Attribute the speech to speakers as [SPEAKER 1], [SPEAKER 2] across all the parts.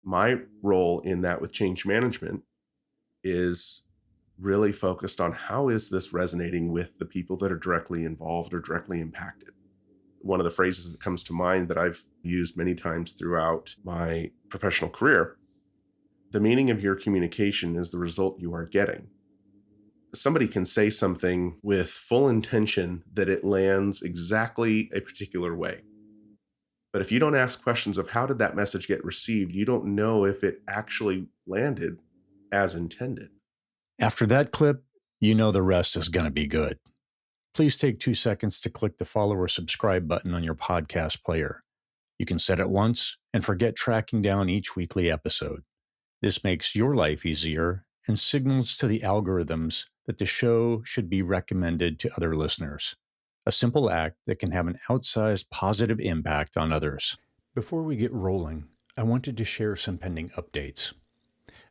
[SPEAKER 1] My role in that with change management is really focused on how is this resonating with the people that are directly involved or directly impacted. One of the phrases that comes to mind that I've used many times throughout my professional career, the meaning of your communication is the result you are getting. Somebody can say something with full intention that it lands exactly a particular way. But if you don't ask questions of how did that message get received, you don't know if it actually landed as intended.
[SPEAKER 2] After that clip, you know the rest is going to be good. Please take 2 seconds to click the follow or subscribe button on your podcast player. You can set it once and forget tracking down each weekly episode. This makes your life easier and signals to the algorithms that the show should be recommended to other listeners. A simple act that can have an outsized positive impact on others. Before we get rolling, I wanted to share some pending updates.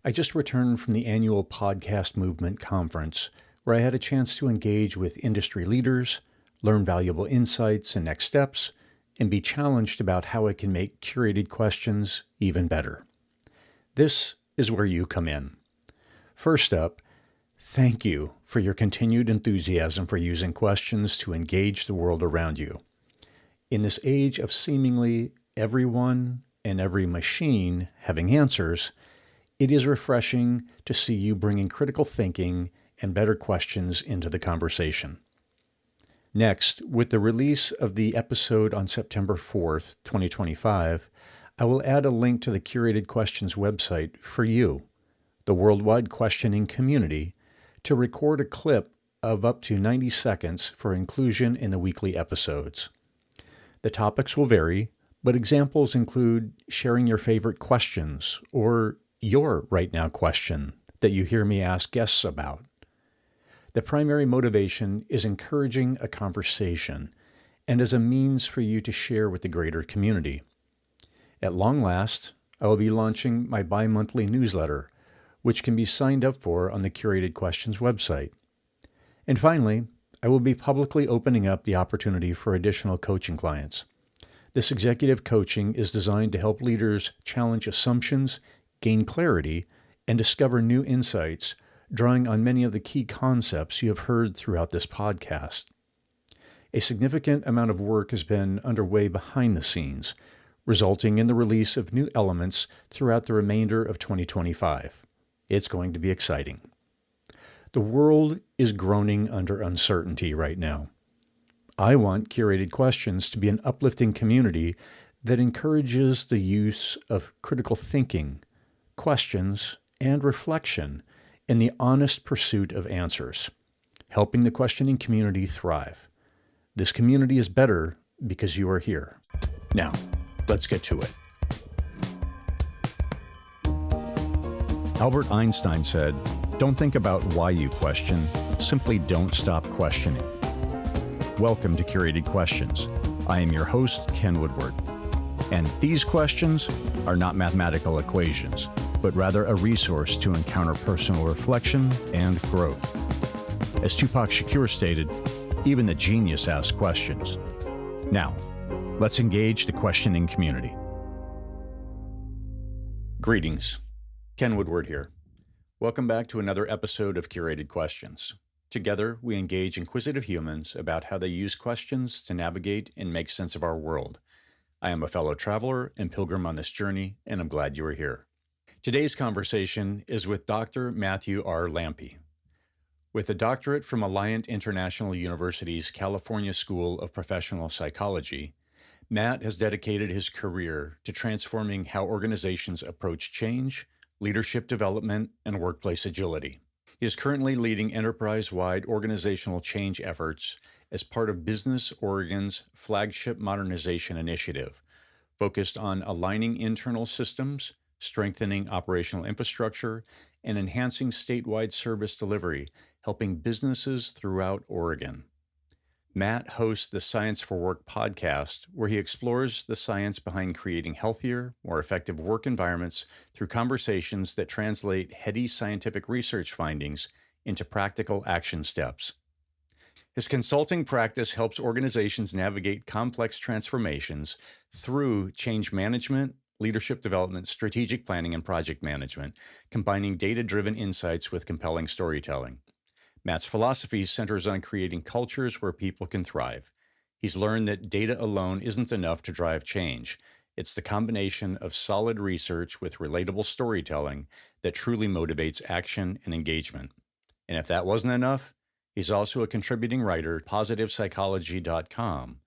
[SPEAKER 2] I just returned from the annual Podcast Movement Conference, where I had a chance to engage with industry leaders, learn valuable insights and next steps, and be challenged about how I can make curated questions even better. This is where you come in. First up, thank you for your continued enthusiasm for using questions to engage the world around you. In this age of seemingly everyone and every machine having answers, it is refreshing to see you bringing critical thinking and better questions into the conversation. Next, with the release of the episode on September 4th, 2025, I will add a link to the Curated Questions website for you, the worldwide questioning community, to record a clip of up to 90 seconds for inclusion in the weekly episodes. The topics will vary, but examples include sharing your favorite questions or your right now question that you hear me ask guests about. The primary motivation is encouraging a conversation and as a means for you to share with the greater community. At long last, I will be launching my bi-monthly newsletter, which can be signed up for on the Curated Questions website. And finally, I will be publicly opening up the opportunity for additional coaching clients. This executive coaching is designed to help leaders challenge assumptions, gain clarity, and discover new insights, drawing on many of the key concepts you have heard throughout this podcast. A significant amount of work has been underway behind the scenes, resulting in the release of new elements throughout the remainder of 2025. It's going to be exciting. The world is groaning under uncertainty right now. I want Curated Questions to be an uplifting community that encourages the use of critical thinking, questions, and reflection in the honest pursuit of answers, helping the questioning community thrive. This community is better because you are here. Now, let's get to it. Albert Einstein said, "Don't think about why you question, simply don't stop questioning." Welcome to Curated Questions. I am your host, Ken Woodward. And these questions are not mathematical equations, but rather a resource to encounter personal reflection and growth. As Tupac Shakur stated, even the genius asks questions. Now, let's engage the questioning community. Greetings. Ken Woodward here. Welcome back to another episode of Curated Questions. Together, we engage inquisitive humans about how they use questions to navigate and make sense of our world. I am a fellow traveler and pilgrim on this journey, and I'm glad you are here. Today's conversation is with Dr. Matthew R. Lampe. With a doctorate from Alliant International University's California School of Professional Psychology, Matt has dedicated his career to transforming how organizations approach change, leadership development, and workplace agility. He is currently leading enterprise-wide organizational change efforts as part of Business Oregon's flagship modernization initiative, focused on aligning internal systems, strengthening operational infrastructure, and enhancing statewide service delivery, helping businesses throughout Oregon. Matt hosts the Science for Work podcast, where he explores the science behind creating healthier, more effective work environments through conversations that translate heady scientific research findings into practical action steps. His consulting practice helps organizations navigate complex transformations through change management, leadership development, strategic planning, and project management, combining data-driven insights with compelling storytelling. Matt's philosophy centers on creating cultures where people can thrive. He's learned that data alone isn't enough to drive change. It's the combination of solid research with relatable storytelling that truly motivates action and engagement. And if that wasn't enough, he's also a contributing writer at positivepsychology.com.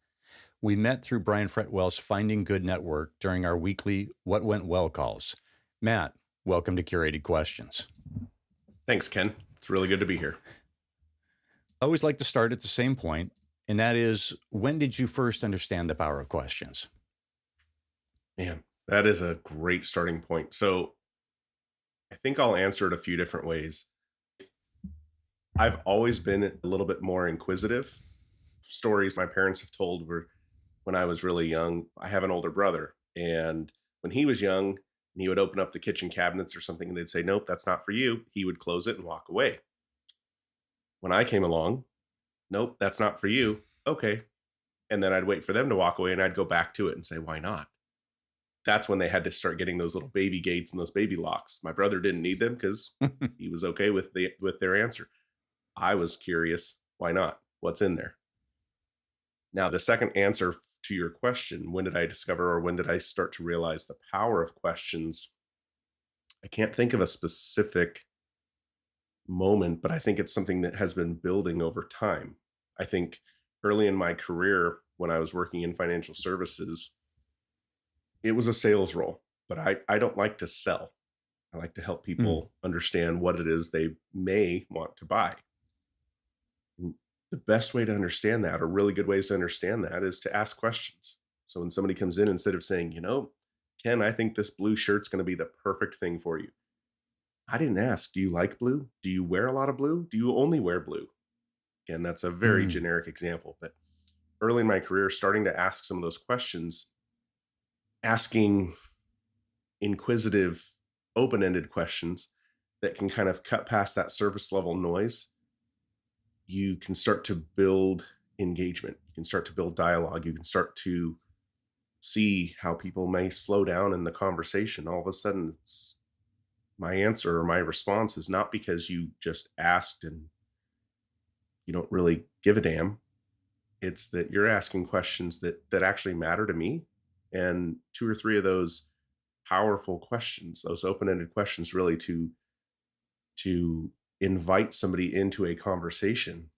[SPEAKER 2] We met through Brian Fretwell's Finding Good Network during our weekly What Went Well calls. Matt, welcome to Curated Questions.
[SPEAKER 1] Thanks, Ken. It's really good to be here.
[SPEAKER 2] I always like to start at the same point, and that is, when did you first understand the power of questions?
[SPEAKER 1] Man, that is a great starting point. So I think I'll answer it a few different ways. I've always been a little bit more inquisitive. Stories my parents have told were when I was really young. I have an older brother, and when he was young, and he would open up the kitchen cabinets or something, and they'd say, "Nope, that's not for you." He would close it and walk away. When I came along, "Nope, that's not for you." Okay. And then I'd wait for them to walk away, and I'd go back to it and say, "Why not?" That's when they had to start getting those little baby gates and those baby locks. My brother didn't need them because he was okay with their answer. I was curious. Why not? What's in there? Now, the second answer to your question, when did I discover or when did I start to realize the power of questions? I can't think of a specific moment, but I think it's something that has been building over time. I think early in my career, when I was working in financial services, it was a sales role, but I don't like to sell. I like to help people understand what it is they may want to buy. The best way to understand that, or really good ways to understand that, is to ask questions. So when somebody comes in, instead of saying, "Ken, I think this blue shirt's going to be the perfect thing for you." I didn't ask, "Do you like blue? Do you wear a lot of blue? Do you only wear blue?" Again, that's a very generic example, but early in my career, starting to ask some of those questions, asking inquisitive, open-ended questions that can kind of cut past that surface level noise, you can start to build engagement. You can start to build dialogue. You can start to see how people may slow down in the conversation. All of a sudden, my answer or my response is not because you just asked and you don't really give a damn. It's that you're asking questions that actually matter to me. And two or three of those powerful questions, those open-ended questions, really to invite somebody into a conversation.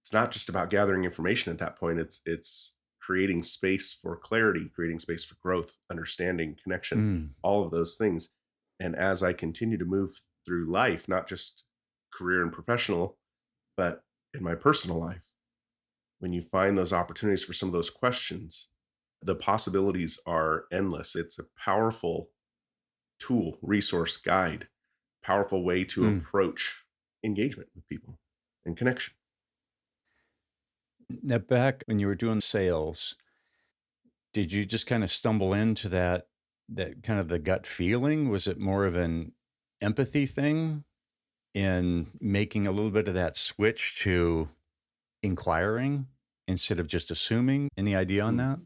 [SPEAKER 1] It's not just about gathering information at that point. It's creating space for clarity, creating space for growth, understanding, connection, all of those things. And as I continue to move through life, not just career and professional, but in my personal life, when you find those opportunities for some of those questions, the possibilities are endless. It's a powerful tool, resource, guide, powerful way to approach engagement with people and connection.
[SPEAKER 2] Now, back when you were doing sales, did you just kind of stumble into that kind of the gut feeling? Was it more of an empathy thing in making a little bit of that switch to inquiring instead of just assuming? Any idea on that?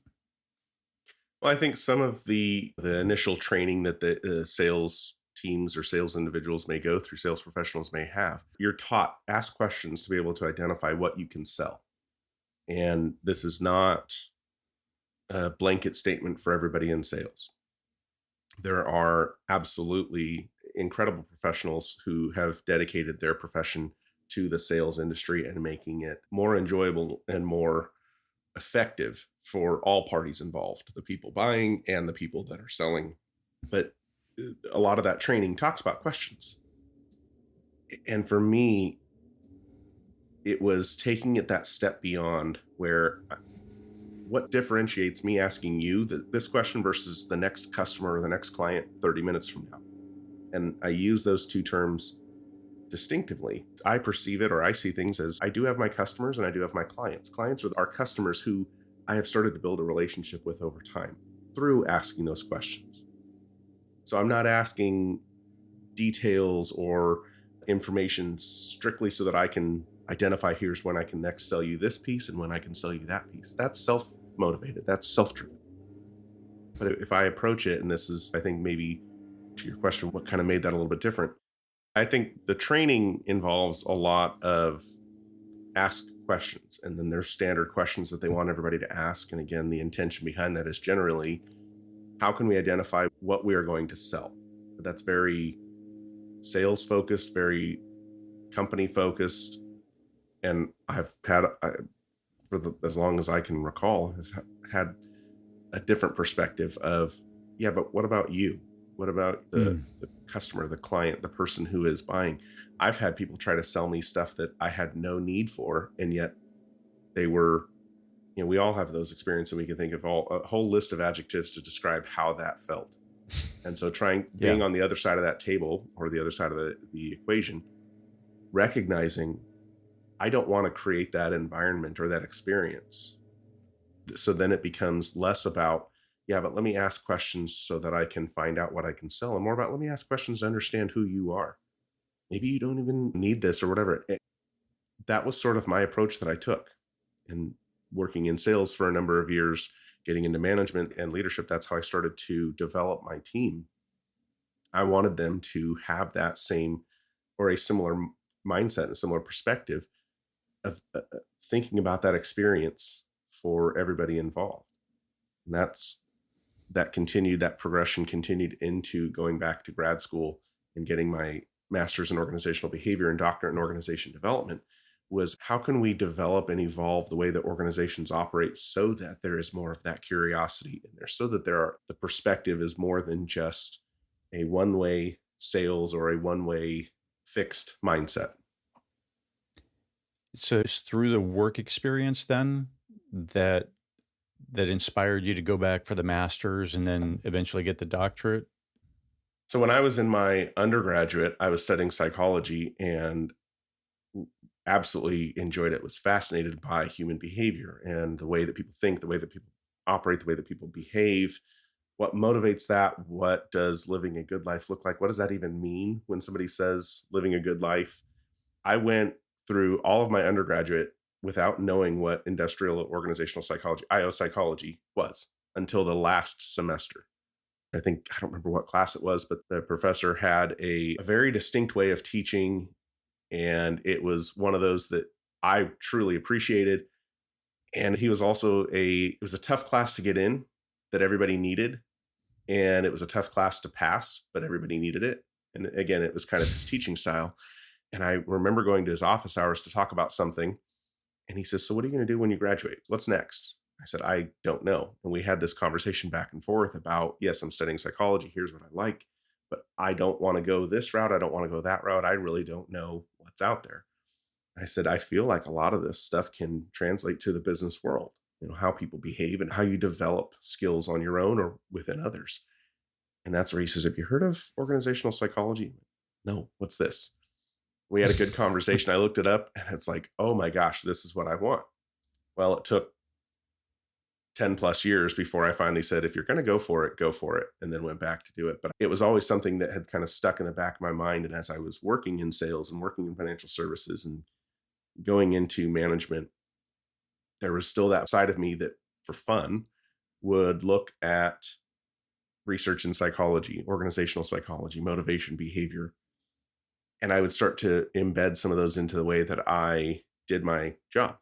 [SPEAKER 1] Well, I think some of the initial training that the sales teams or sales individuals may go through, sales professionals may have, you're taught, ask questions to be able to identify what you can sell. And this is not a blanket statement for everybody in sales. There are absolutely incredible professionals who have dedicated their profession to the sales industry and making it more enjoyable and more effective for all parties involved, the people buying and the people that are selling. But a lot of that training talks about questions. And for me, it was taking it that step beyond, where what differentiates me asking you this question versus the next customer or the next client 30 minutes from now. And I use those two terms distinctively. I perceive it, or I see things as, I do have my customers and I do have my clients. Clients are our customers who I have started to build a relationship with over time through asking those questions. So I'm not asking details or information strictly so that I can identify, here's when I can next sell you this piece and when I can sell you that piece. That's self-motivated. That's self-driven. But if I approach it, and this is, I think, maybe to your question, what kind of made that a little bit different? I think the training involves a lot of ask questions, and then there's standard questions that they want everybody to ask. And again, the intention behind that is generally, how can we identify what we are going to sell? That's very sales focused, very company focused. And as long as I can recall, have had a different perspective of, yeah, but what about you? What about the customer, the client, the person who is buying? I've had people try to sell me stuff that I had no need for, and yet they were, we all have those experiences, and we can think of a whole list of adjectives to describe how that felt. And so being on the other side of that table, or the other side of the equation, recognizing I don't want to create that environment or that experience. So then it becomes less about, yeah, but let me ask questions so that I can find out what I can sell, and more about, let me ask questions to understand who you are. Maybe you don't even need this or whatever. That was sort of my approach that I took. And working in sales for a number of years, getting into management and leadership, that's how I started to develop my team. I wanted them to have that same or a similar mindset, a similar perspective of thinking about that experience for everybody involved. And that progression continued into going back to grad school and getting my master's in organizational behavior and doctorate in organization development. Was, how can we develop and evolve the way that organizations operate so that there is more of that curiosity in there, so that the perspective is more than just a one-way sales or a one-way fixed mindset.
[SPEAKER 2] So it's through the work experience then that inspired you to go back for the master's and then eventually get the doctorate?
[SPEAKER 1] So when I was in my undergraduate, I was studying psychology and absolutely enjoyed it, was fascinated by human behavior and the way that people think, the way that people operate, the way that people behave. What motivates that? What does living a good life look like? What does that even mean when somebody says living a good life? I went through all of my undergraduate without knowing what industrial organizational psychology, IO psychology, was until the last semester. I don't remember what class it was, but the professor had a very distinct way of teaching. And it was one of those that I truly appreciated. And he was also it was a tough class to get in that everybody needed. And it was a tough class to pass, but everybody needed it. And again, it was kind of his teaching style. And I remember going to his office hours to talk about something. And he says, so what are you going to do when you graduate? What's next? I said, I don't know. And we had this conversation back and forth about, yes, I'm studying psychology. Here's what I like, but I don't want to go this route. I don't want to go that route. I really don't know what's out there. I said, I feel like a lot of this stuff can translate to the business world, how people behave and how you develop skills on your own or within others. And that's where he says, have you heard of organizational psychology? No, what's this? We had a good conversation. I looked it up and it's like, oh my gosh, this is what I want. Well, it took 10 plus years before I finally said, if you're going to go for it, go for it. And then went back to do it. But it was always something that had kind of stuck in the back of my mind. And as I was working in sales and working in financial services and going into management, there was still that side of me that for fun would look at research in psychology, organizational psychology, motivation, behavior. And I would start to embed some of those into the way that I did my job.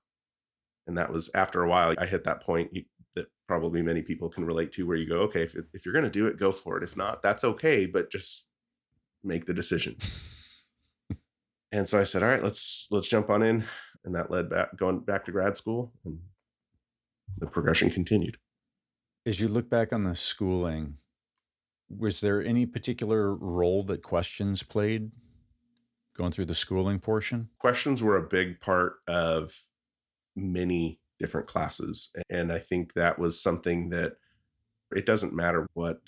[SPEAKER 1] And that was after a while, I hit that point that probably many people can relate to, where you go, okay, if you're going to do it, go for it. If not, that's okay, but just make the decision. And so I said, all right, let's jump on in. And that led going back to grad school, and the progression continued.
[SPEAKER 2] As you look back on the schooling, was there any particular role that questions played going through the schooling portion?
[SPEAKER 1] Questions were a big part of many different classes. And I think that was something that it doesn't matter what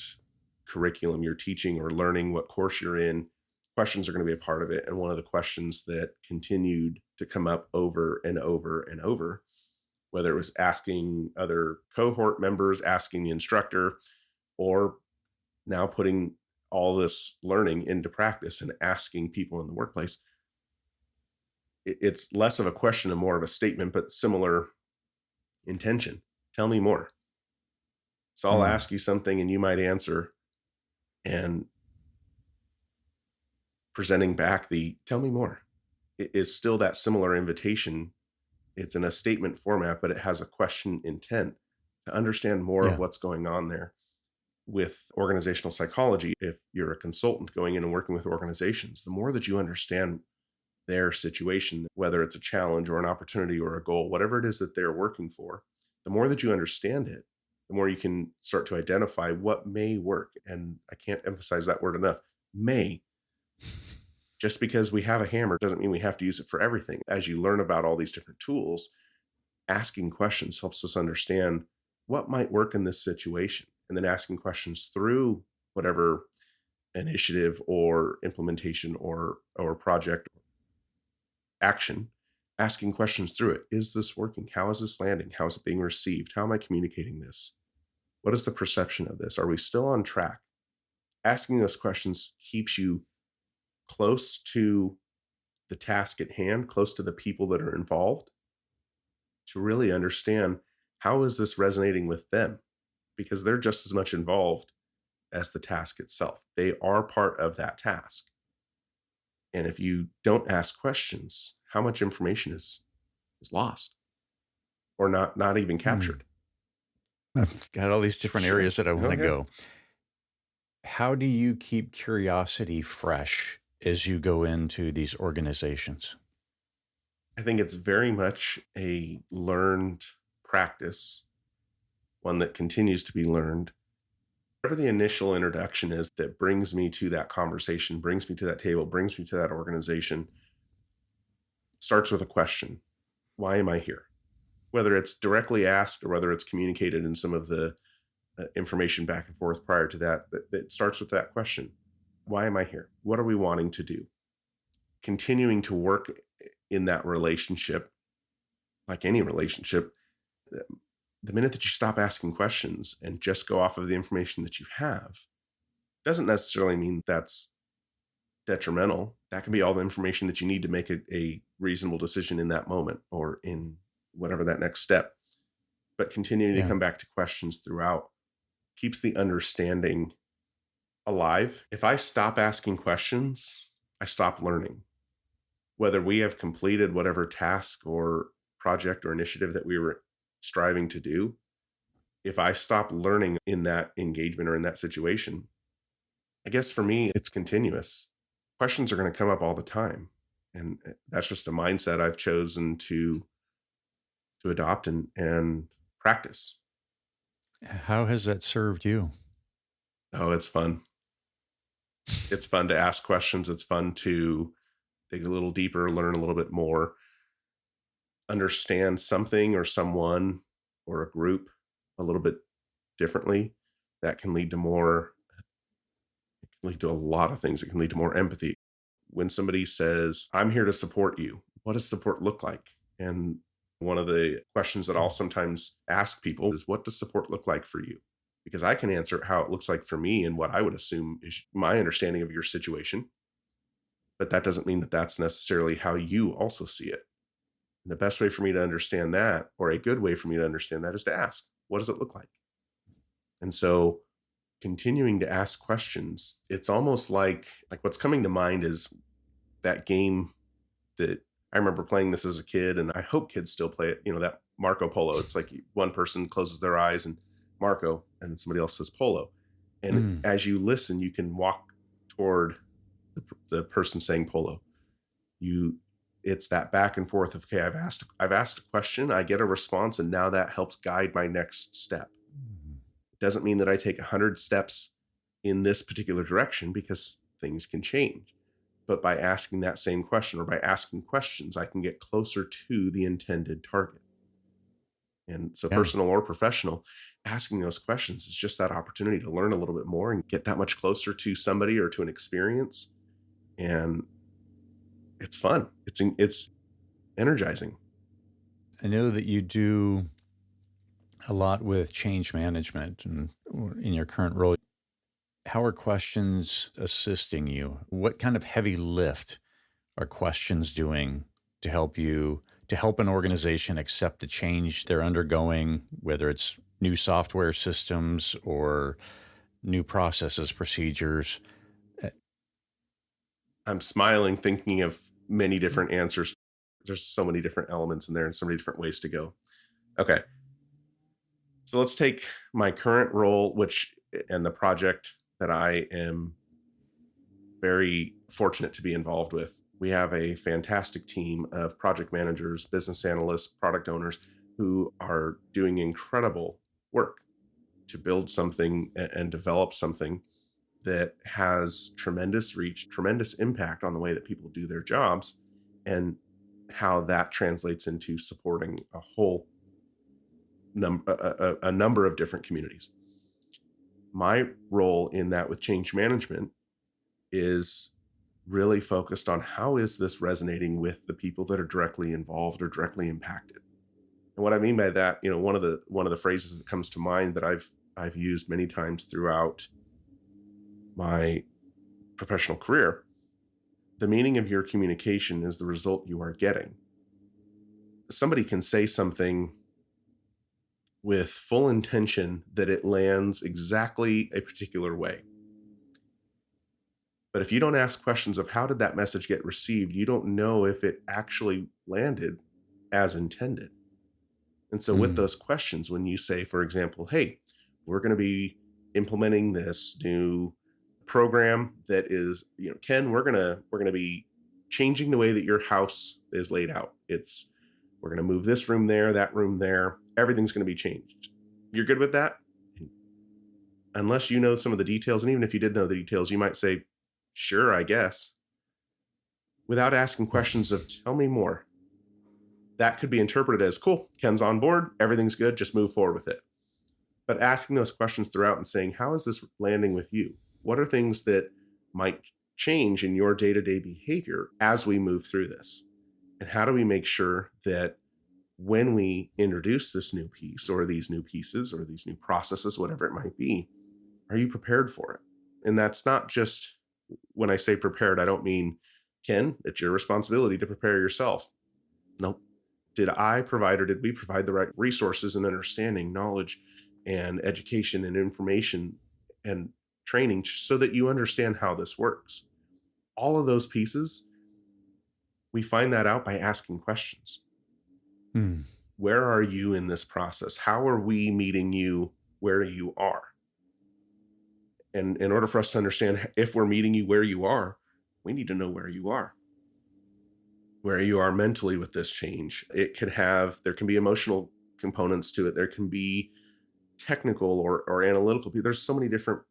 [SPEAKER 1] curriculum you're teaching or learning, what course you're in, questions are going to be a part of it. And one of the questions that continued to come up over and over and over, whether it was asking other cohort members, asking the instructor, or now putting all this learning into practice and asking people in the workplace, it's less of a question and more of a statement, but similar intention. Tell me more. So I'll ask you something and you might answer, and presenting back the tell me more is still that similar invitation. It's in a statement format, but it has a question intent to understand more of
[SPEAKER 2] Yeah.
[SPEAKER 1] what's going on there. With organizational psychology, if you're a consultant going in and working with organizations, the more that you understand their situation, whether it's a challenge or an opportunity or a goal, whatever it is that they're working for, the more that you understand it, the more you can start to identify what may work. And I can't emphasize that word enough. May. Just because we have a hammer doesn't mean we have to use it for everything. As you learn about all these different tools, asking questions helps us understand what might work in this situation. And then asking questions through whatever initiative or implementation or project action, asking questions through it. Is this working? How is this landing? How is it being received? How am I communicating this? What is the perception of this? Are we still on track? Asking those questions keeps you close to the task at hand, close to the people that are involved, to really understand how is this resonating with them, because they're just as much involved as the task itself. They are part of that task. And if you don't ask questions, how much information is lost or not even captured?
[SPEAKER 2] I've got all these different
[SPEAKER 1] Sure.
[SPEAKER 2] areas that I want to
[SPEAKER 1] yeah.
[SPEAKER 2] go. How do you keep curiosity fresh as you go into these organizations?
[SPEAKER 1] I think it's very much a learned practice, one that continues to be learned. Whatever the initial introduction is that brings me to that conversation, brings me to that table, brings me to that organization, starts with a question. Why am I here? Whether it's directly asked or whether it's communicated in some of the information back and forth prior to that, that starts with that question. Why am I here? What are we wanting to do? Continuing to work in that relationship, like any relationship, the minute that you stop asking questions and just go off of the information that you have, doesn't necessarily mean that's detrimental. That can be all the information that you need to make a reasonable decision in that moment or in whatever that next step. But continuing to come back to questions throughout keeps the understanding alive. If I stop asking questions, I stop learning. Whether we have completed whatever task or project or initiative that we were striving to do, if I stop learning in that engagement or in that situation, I guess for me, it's continuous. Questions are going to come up all the time. And that's just a mindset I've chosen to adopt and practice.
[SPEAKER 2] How has that served you?
[SPEAKER 1] Oh, it's fun. It's fun to ask questions. It's fun to dig a little deeper, learn a little bit more, understand something or someone or a group a little bit differently. That can lead to more, it can lead to a lot of things. It can lead to more empathy. When somebody says, I'm here to support you, what does support look like? And one of the questions that I'll sometimes ask people is, what does support look like for you? Because I can answer how it looks like for me and what I would assume is my understanding of your situation. But that doesn't mean that that's necessarily how you also see it. And the best way for me to understand that, or a good way for me to understand that, is to ask, what does it look like? And so continuing to ask questions, it's almost like what's coming to mind is that game that I remember playing this as a kid, and I hope kids still play it, that Marco Polo. It's like one person closes their eyes and Marco, and somebody else says Polo. And as you listen, you can walk toward the person saying Polo. It's that back and forth of, okay, I've asked a question, I get a response, and now that helps guide my next step. It doesn't mean that I take 100 steps in this particular direction, because things can change. But by asking that same question, or by asking questions, I can get closer to the intended target. And so personal or professional, asking those questions is just that opportunity to learn a little bit more and get that much closer to somebody or to an experience. And it's fun. It's energizing.
[SPEAKER 2] I know that you do a lot with change management and in your current role. How are questions assisting you? What kind of heavy lift are questions doing to help an organization accept the change they're undergoing, whether it's new software systems or new processes, procedures.
[SPEAKER 1] I'm smiling, thinking of many different answers. There's so many different elements in there and so many different ways to go. Okay. So let's take my current role, and the project that I am very fortunate to be involved with. We have a fantastic team of project managers, business analysts, product owners who are doing incredible work to build something and develop something that has tremendous reach, tremendous impact on the way that people do their jobs, and how that translates into supporting a whole a number of different communities. My role in that with change management is really focused on how is this resonating with the people that are directly involved or directly impacted. And what I mean by that, one of the phrases that comes to mind that I've used many times throughout my professional career, the meaning of your communication is the result you are getting. Somebody can say something with full intention that it lands exactly a particular way. But if you don't ask questions of how did that message get received, you don't know if it actually landed as intended. And so with those questions, when you say, for example, hey, we're going to be implementing this new program that is, Ken, we're going to be changing the way that your house is laid out. We're going to move this room there, that room there. Everything's going to be changed. You're good with that? Unless you know some of the details. And even if you did know the details, you might say, sure, I guess, without asking questions of tell me more. That could be interpreted as cool, Ken's on board, everything's good, just move forward with it. But asking those questions throughout and saying, how is this landing with you? What are things that might change in your day-to-day behavior as we move through this? And how do we make sure that when we introduce this new piece or these new pieces or these new processes, whatever it might be, are you prepared for it? And that's not just, when I say prepared, I don't mean, Ken, it's your responsibility to prepare yourself. Nope. Did we provide the right resources and understanding, knowledge and education and information and training so that you understand how this works? All of those pieces, we find that out by asking questions. Where are you in this process? How are we meeting you where you are? And in order for us to understand if we're meeting you where you are, we need to know where you are mentally with this change. There can be emotional components to it. There can be technical or analytical. There's so many different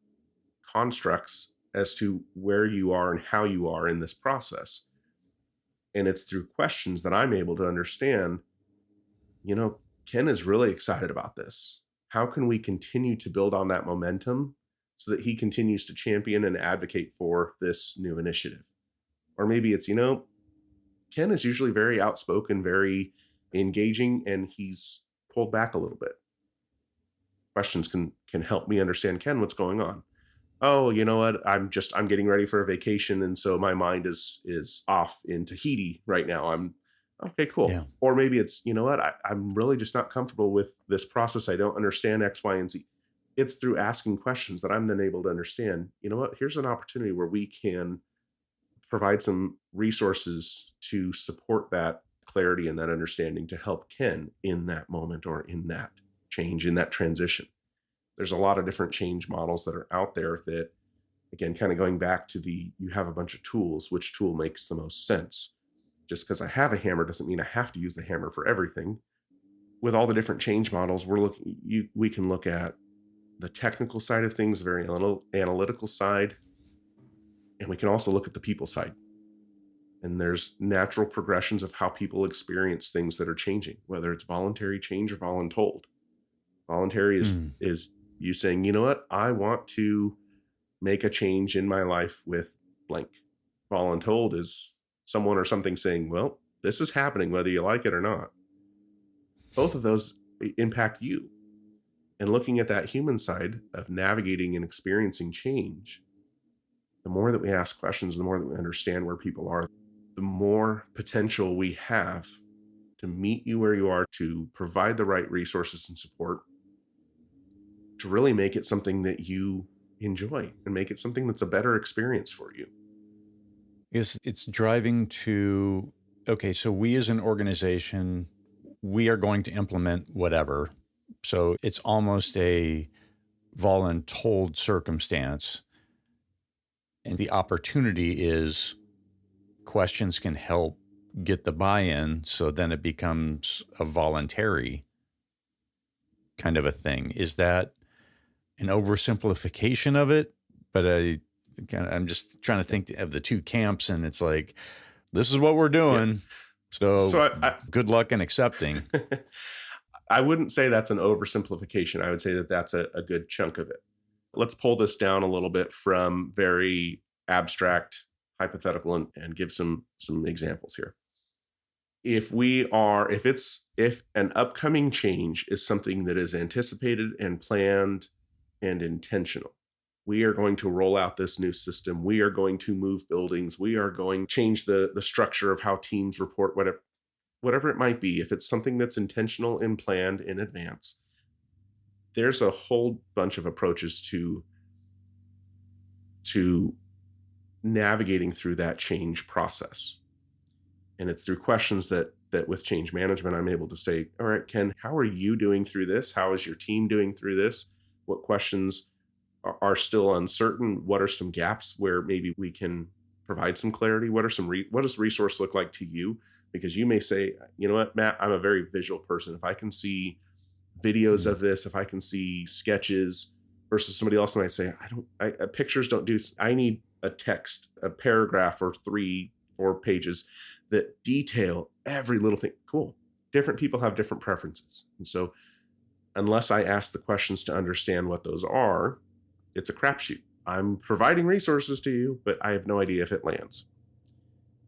[SPEAKER 1] constructs as to where you are and how you are in this process. And it's through questions that I'm able to understand, Ken is really excited about this. How can we continue to build on that momentum so that he continues to champion and advocate for this new initiative? Or maybe it's, Ken is usually very outspoken, very engaging, and he's pulled back a little bit. Questions can help me understand, Ken, what's going on? Oh, you know what? I'm getting ready for a vacation, and so my mind is off in Tahiti right now. I'm okay, cool. Yeah. Or maybe it's, I'm really just not comfortable with this process. I don't understand X, Y, and Z. It's through asking questions that I'm then able to understand, here's an opportunity where we can provide some resources to support that clarity and that understanding to help Ken in that moment or in that change, in that transition. There's a lot of different change models that are out there that, again, kind of going back to you have a bunch of tools, which tool makes the most sense? Just because I have a hammer doesn't mean I have to use the hammer for everything. With all the different change models, we can look at the technical side of things, the very analytical side, and we can also look at the people side. And there's natural progressions of how people experience things that are changing, whether it's voluntary change or voluntold. Voluntary is you saying, you know what, I want to make a change in my life with blank. Voluntold is someone or something saying, well, this is happening whether you like it or not. Both of those impact you. And looking at that human side of navigating and experiencing change, the more that we ask questions, the more that we understand where people are, the more potential we have to meet you where you are, to provide the right resources and support, to really make it something that you enjoy and make it something that's a better experience for you.
[SPEAKER 2] It's driving to, okay, so we as an organization, we are going to implement whatever. So it's almost a voluntold circumstance. And the opportunity is questions can help get the buy-in. So then it becomes a voluntary kind of a thing. Is that an oversimplification of it? But I'm just trying to think of the two camps, and it's like, this is what we're doing. Yeah. So good luck in accepting.
[SPEAKER 1] I wouldn't say that's an oversimplification. I would say that that's a good chunk of it. Let's pull this down a little bit from very abstract, hypothetical, and give some examples here. If an upcoming change is something that is anticipated and planned and intentional, we are going to roll out this new system. We are going to move buildings. We are going to change the structure of how teams report, whatever it might be. If it's something that's intentional and planned in advance, there's a whole bunch of approaches to navigating through that change process. And it's through questions that with change management, I'm able to say, all right, Ken, how are you doing through this? How is your team doing through this? What questions are still uncertain? What are some gaps where maybe we can provide some clarity? What does resource look like to you? Because you may say, you know what, Matt, I'm a very visual person. If I can see videos of this, if I can see sketches, versus somebody else might say, pictures don't do, I need a text, a paragraph or 3-4 pages that detail every little thing. Cool. Different people have different preferences. And so unless I ask the questions to understand what those are, it's a crapshoot. I'm providing resources to you, but I have no idea if it lands.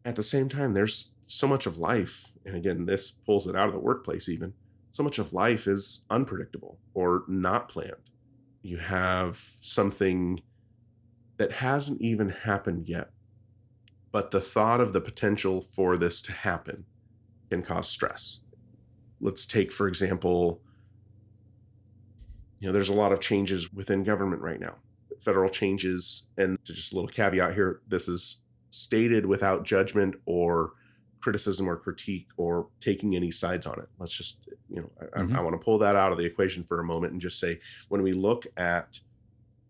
[SPEAKER 1] At the same time, there's so much of life, and again, this pulls it out of the workplace even, so much of life is unpredictable or not planned. You have something that hasn't even happened yet, but the thought of the potential for this to happen can cause stress. Let's take, for example, there's a lot of changes within government right now, federal changes. And just a little caveat here, this is stated without judgment or criticism or critique or taking any sides on it. Let's just, I want to pull that out of the equation for a moment and just say, when we look at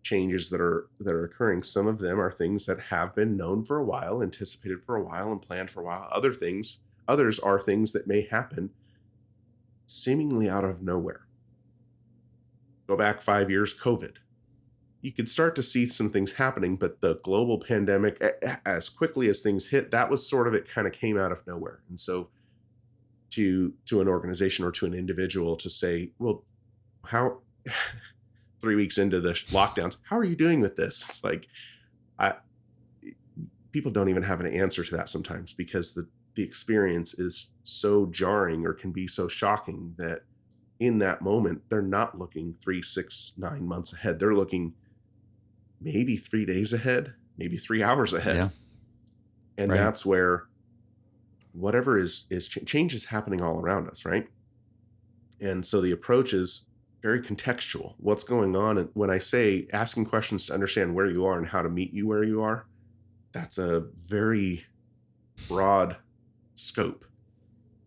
[SPEAKER 1] changes that are occurring, some of them are things that have been known for a while, anticipated for a while, and planned for a while. Others are things that may happen seemingly out of nowhere. Go back 5 years, COVID. You could start to see some things happening, but the global pandemic, as quickly as things hit, that was sort of, it kind of came out of nowhere. And so to an organization or to an individual to say, well, how 3 weeks into the lockdowns, how are you doing with this? It's like, people don't even have an answer to that sometimes, because the experience is so jarring or can be so shocking that in that moment, they're not looking 3, 6, 9 months ahead. They're looking maybe 3 days ahead, maybe 3 hours ahead.
[SPEAKER 2] Yeah.
[SPEAKER 1] And that's where whatever is change is happening all around us, right? And so the approach is very contextual. What's going on? And when I say asking questions to understand where you are and how to meet you where you are, that's a very broad scope.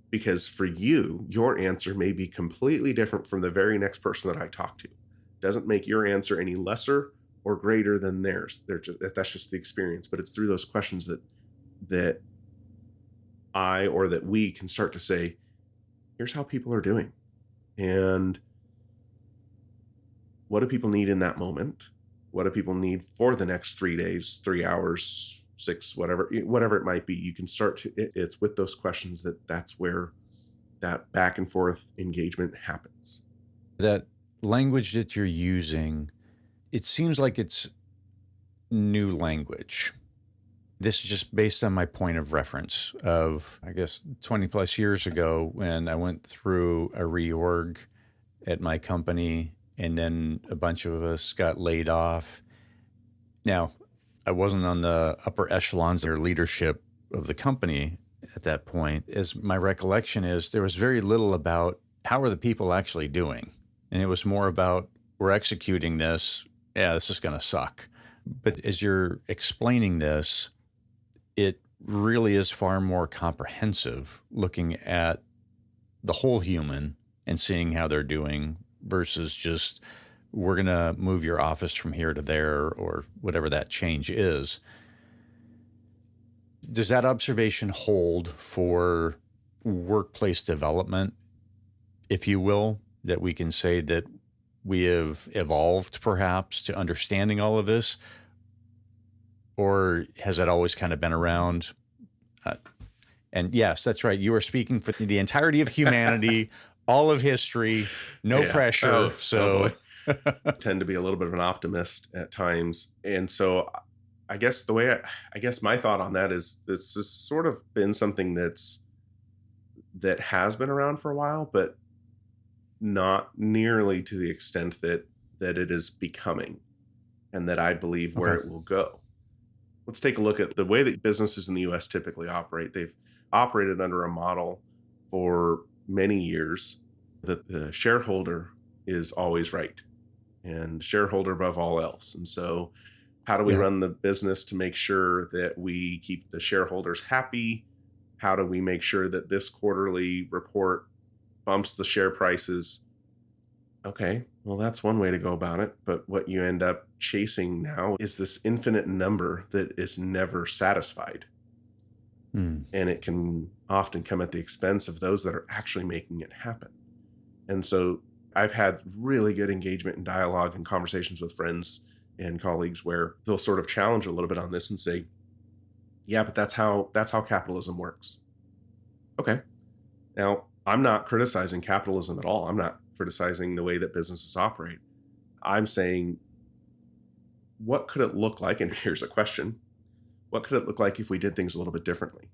[SPEAKER 1] Because for you, your answer may be completely different from the very next person that I talk to. Doesn't make your answer any lesser or greater than theirs. That's just the experience. But it's through those questions that I or that we can start to say, here's how people are doing. And what do people need in that moment? What do people need for the next 3 days, 3 hours, 6, whatever it might be? You can start to, it's with those questions that's where that back and forth engagement happens.
[SPEAKER 2] That language that you're using, it seems like it's new language. This is just based on my point of reference of, I guess, 20 plus years ago when I went through a reorg at my company, and then a bunch of us got laid off. Now, I wasn't on the upper echelons or leadership of the company at that point. As my recollection is, there was very little about how are the people actually doing. And it was more about we're executing this. Yeah, this is going to suck. But as you're explaining this, it really is far more comprehensive, looking at the whole human and seeing how they're doing versus just, we're going to move your office from here to there or whatever that change is. Does that observation hold for workplace development, if you will, that we can say that we have evolved perhaps to understanding all of this? Or has that always kind of been around? And yes, that's right. You are speaking for the entirety of humanity, all of history, no pressure.
[SPEAKER 1] I tend to be a little bit of an optimist at times. And so I guess my thought on that is this has sort of been something that has been around for a while, but not nearly to the extent that it is becoming, and that I believe where it will go. Let's take a look at the way that businesses in the US typically operate. They've operated under a model for many years that the shareholder is always right, and shareholder above all else. And so how do we run the business to make sure that we keep the shareholders happy? How do we make sure that this quarterly report bumps the share prices? Okay, well, that's one way to go about it. But what you end up chasing now is this infinite number that is never satisfied. And it can often come at the expense of those that are actually making it happen. And so I've had really good engagement and dialogue and conversations with friends and colleagues where they'll sort of challenge a little bit on this and say, yeah, but that's how capitalism works. Okay. Now, I'm not criticizing capitalism at all. I'm not criticizing the way that businesses operate. I'm saying, what could it look like? And here's a question. What could it look like if we did things a little bit differently?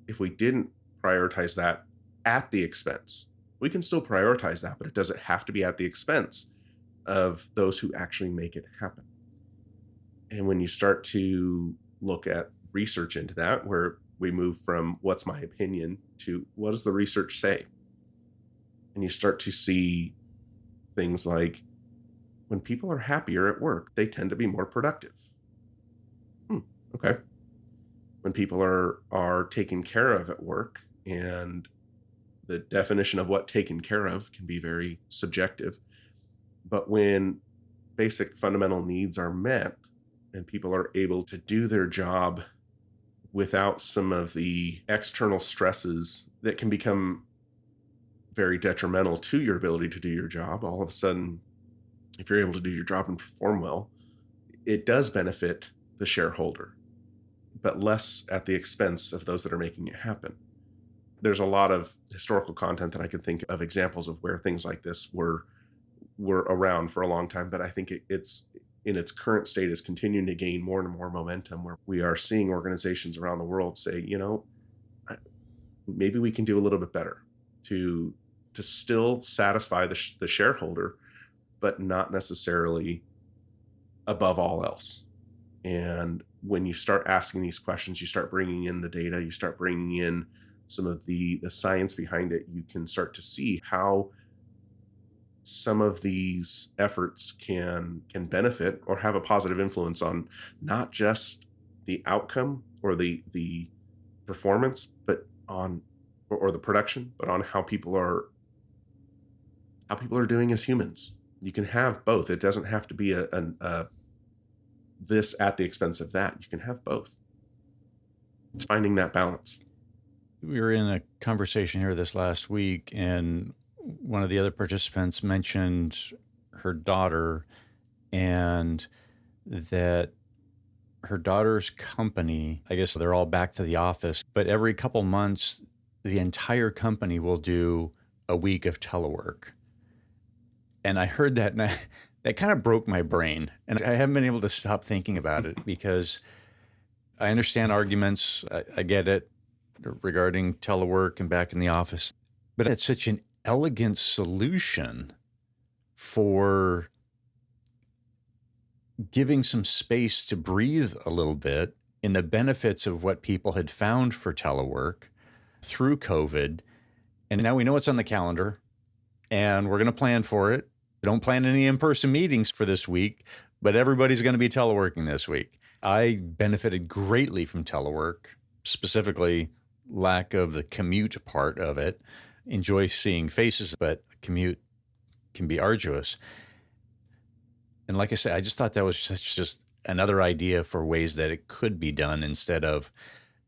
[SPEAKER 1] If we didn't prioritize that at the expense? We can still prioritize that, but it doesn't have to be at the expense of those who actually make it happen. And when you start to look at research into that, where we move from what's my opinion to what does the research say? And you start to see things like, when people are happier at work, they tend to be more productive. Okay. When people are taken care of at work, and the definition of what taken care of can be very subjective, but when basic fundamental needs are met and people are able to do their job without some of the external stresses that can become very detrimental to your ability to do your job, all of a sudden, if you're able to do your job and perform well, it does benefit the shareholder, but less at the expense of those that are making it happen. There's a lot of historical content that I could think of examples of where things like this were around for a long time, but I think it's in its current state is continuing to gain more and more momentum, where we are seeing organizations around the world say, maybe we can do a little bit better to still satisfy the shareholder, but not necessarily above all else. And when you start asking these questions, you start bringing in the data, you start bringing in some of the science behind it, you can start to see how some of these efforts can benefit or have a positive influence on not just the outcome or the performance, but on or the production, but on how people are doing as humans. You can have both. It doesn't have to be a this at the expense of that. You can have both. It's finding that balance.
[SPEAKER 2] We were in a conversation here this last week, and one of the other participants mentioned her daughter, and that her daughter's company, I guess they're all back to the office, but every couple months, the entire company will do a week of telework. And I heard that, and that kind of broke my brain. And I haven't been able to stop thinking about it, because I understand arguments. I get it regarding telework and back in the office, but it's such an elegant solution for giving some space to breathe a little bit in the benefits of what people had found for telework through COVID. And now we know it's on the calendar, and we're going to plan for it. Don't plan any in-person meetings for this week, but everybody's going to be teleworking this week. I benefited greatly from telework, specifically lack of the commute part of it. Enjoy seeing faces, but commute can be arduous. And like I said, I just thought that was just another idea for ways that it could be done instead of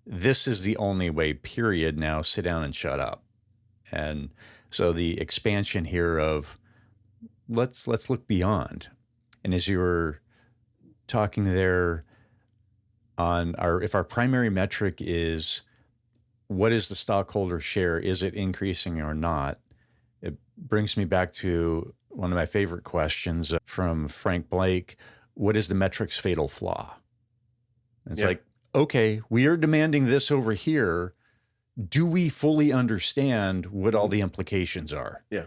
[SPEAKER 2] this is the only way, period. Now sit down and shut up. And so the expansion here of let's look beyond. And as you were talking there on if our primary metric is what is the stockholder share, is it increasing or not? It brings me back to one of my favorite questions from Frank Blake. What is the metric's fatal flaw? And it's like, okay, we are demanding this over here. Do we fully understand what all the implications are?
[SPEAKER 1] Yeah.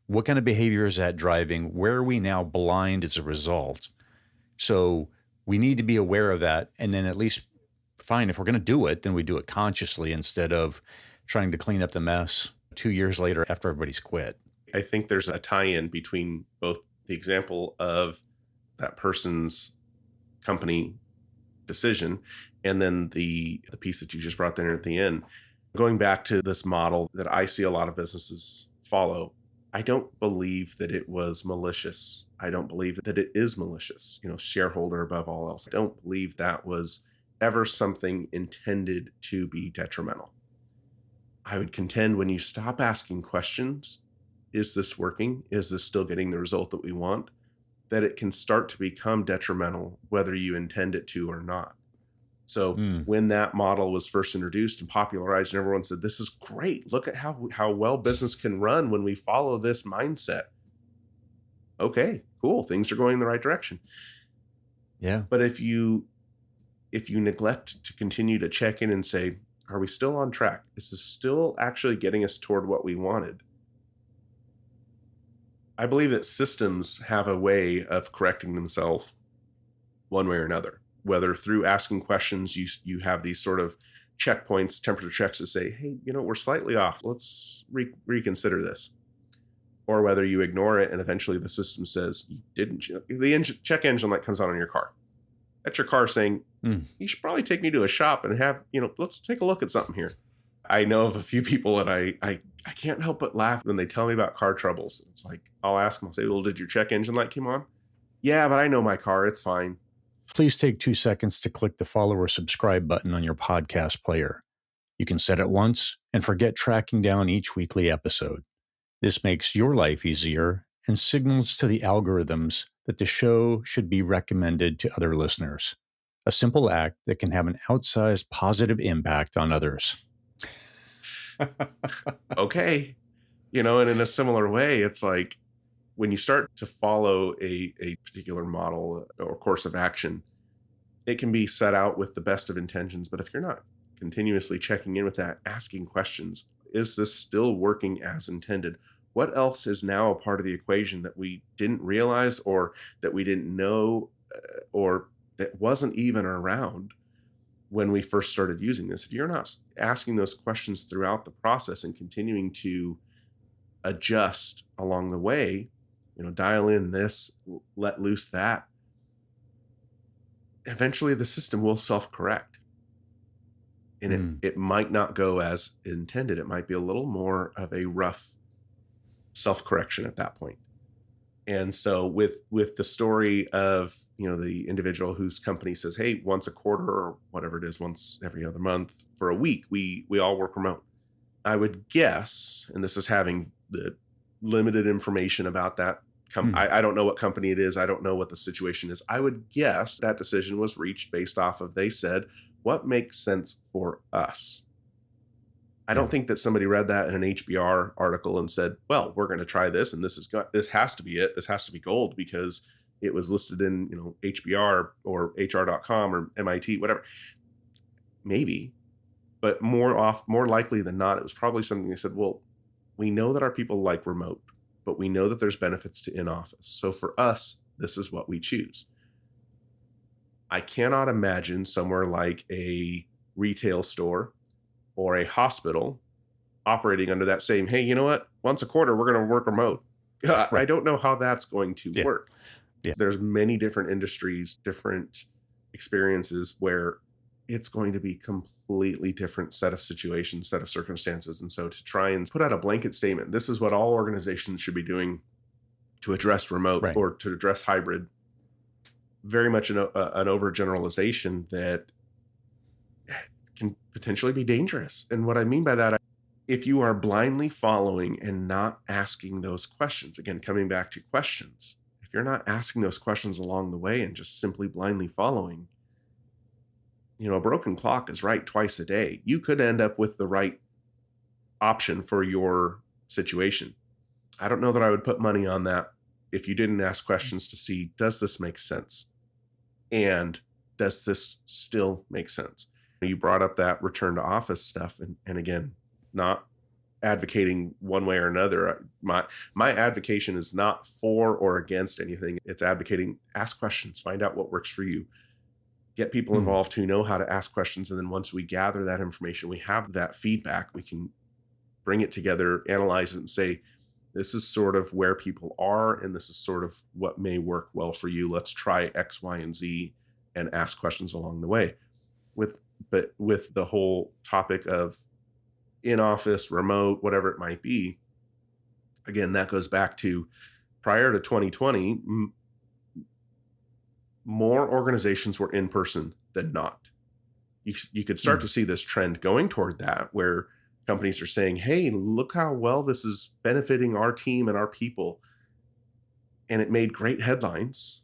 [SPEAKER 2] What kind of behavior is that driving? Where are we now blind as a result? So we need to be aware of that. And then at least, fine, if we're going to do it, then we do it consciously instead of trying to clean up the mess 2 years later after everybody's quit.
[SPEAKER 1] I think there's a tie-in between both the example of that person's company decision and then the piece that you just brought there at the end. Going back to this model that I see a lot of businesses follow, I don't believe that it was malicious. I don't believe that it is malicious. Shareholder above all else. I don't believe that was ever something intended to be detrimental. I would contend when you stop asking questions, is this working? Is this still getting the result that we want? That it can start to become detrimental, whether you intend it to or not. So when that model was first introduced and popularized, and everyone said, this is great. Look at how well business can run when we follow this mindset. Okay, cool. Things are going in the right direction.
[SPEAKER 2] Yeah.
[SPEAKER 1] But if you neglect to continue to check in and say, are we still on track? Is this still actually getting us toward what we wanted? I believe that systems have a way of correcting themselves one way or another, whether through asking questions, you have these sort of checkpoints, temperature checks to say, hey, we're slightly off. Let's reconsider this. Or whether you ignore it and eventually the system says you didn't. The check engine light comes on in your car. That's your car saying, you should probably take me to a shop and have, let's take a look at something here. I know of a few people that I can't help but laugh when they tell me about car troubles. It's like, I'll ask them, I'll say, well, did your check engine light come on? Yeah, but I know my car. It's fine.
[SPEAKER 2] Please take 2 seconds to click the follow or subscribe button on your podcast player. You can set it once and forget tracking down each weekly episode. This makes your life easier and signals to the algorithms that the show should be recommended to other listeners. A simple act that can have an outsized positive impact on others.
[SPEAKER 1] Okay. And in a similar way, it's like when you start to follow a particular model or course of action, it can be set out with the best of intentions. But if you're not continuously checking in with that, asking questions, is this still working as intended? What else is now a part of the equation that we didn't realize or that we didn't know or that wasn't even around when we first started using this? If you're not asking those questions throughout the process and continuing to adjust along the way, dial in this, let loose that, eventually the system will self-correct. And it might not go as intended. It might be a little more of a rough self-correction at that point. And so with the story of, the individual whose company says, hey, once a quarter or whatever it is, once every other month for a week, we all work remote. I would guess, and this is having the limited information about that. I don't know what company it is. I don't know what the situation is. I would guess that decision was reached based off of, they said, what makes sense for us? I don't think that somebody read that in an HBR article and said, well, we're going to try this. And this has to be it. This has to be gold because it was listed in, HBR or HR.com or MIT, whatever. Maybe, but more likely than not, it was probably something they said, well, we know that our people like remote, but we know that there's benefits to in-office. So for us, this is what we choose. I cannot imagine somewhere like a retail store or a hospital operating under that same, hey, you know what? Once a quarter, we're going to work remote. I
[SPEAKER 2] Right.
[SPEAKER 1] don't know how that's going to
[SPEAKER 2] Yeah.
[SPEAKER 1] work.
[SPEAKER 2] Yeah.
[SPEAKER 1] There's many different industries, different experiences where it's going to be completely different set of situations, set of circumstances. And so to try and put out a blanket statement, this is what all organizations should be doing to address remote
[SPEAKER 2] Right.
[SPEAKER 1] or to address hybrid, very much an overgeneralization that can potentially be dangerous. And what I mean by that, if you are blindly following and not asking those questions, again, coming back to questions, if you're not asking those questions along the way and just simply blindly following, a broken clock is right twice a day. You could end up with the right option for your situation. I don't know that I would put money on that if you didn't ask questions to see, does this make sense? And does this still make sense? You brought up that return to office stuff. And again, not advocating one way or another. My advocation is not for or against anything. It's advocating, ask questions, find out what works for you. Get people involved who know how to ask questions. And then once we gather that information, we have that feedback, we can bring it together, analyze it, and say, this is sort of where people are, and this is sort of what may work well for you. Let's try X, Y, and Z and ask questions along the way. But with the whole topic of in-office, remote, whatever it might be, again, that goes back to prior to 2020, more organizations were in person than not. You could start to see this trend going toward that, where companies are saying, hey, look how well this is benefiting our team and our people. And it made great headlines.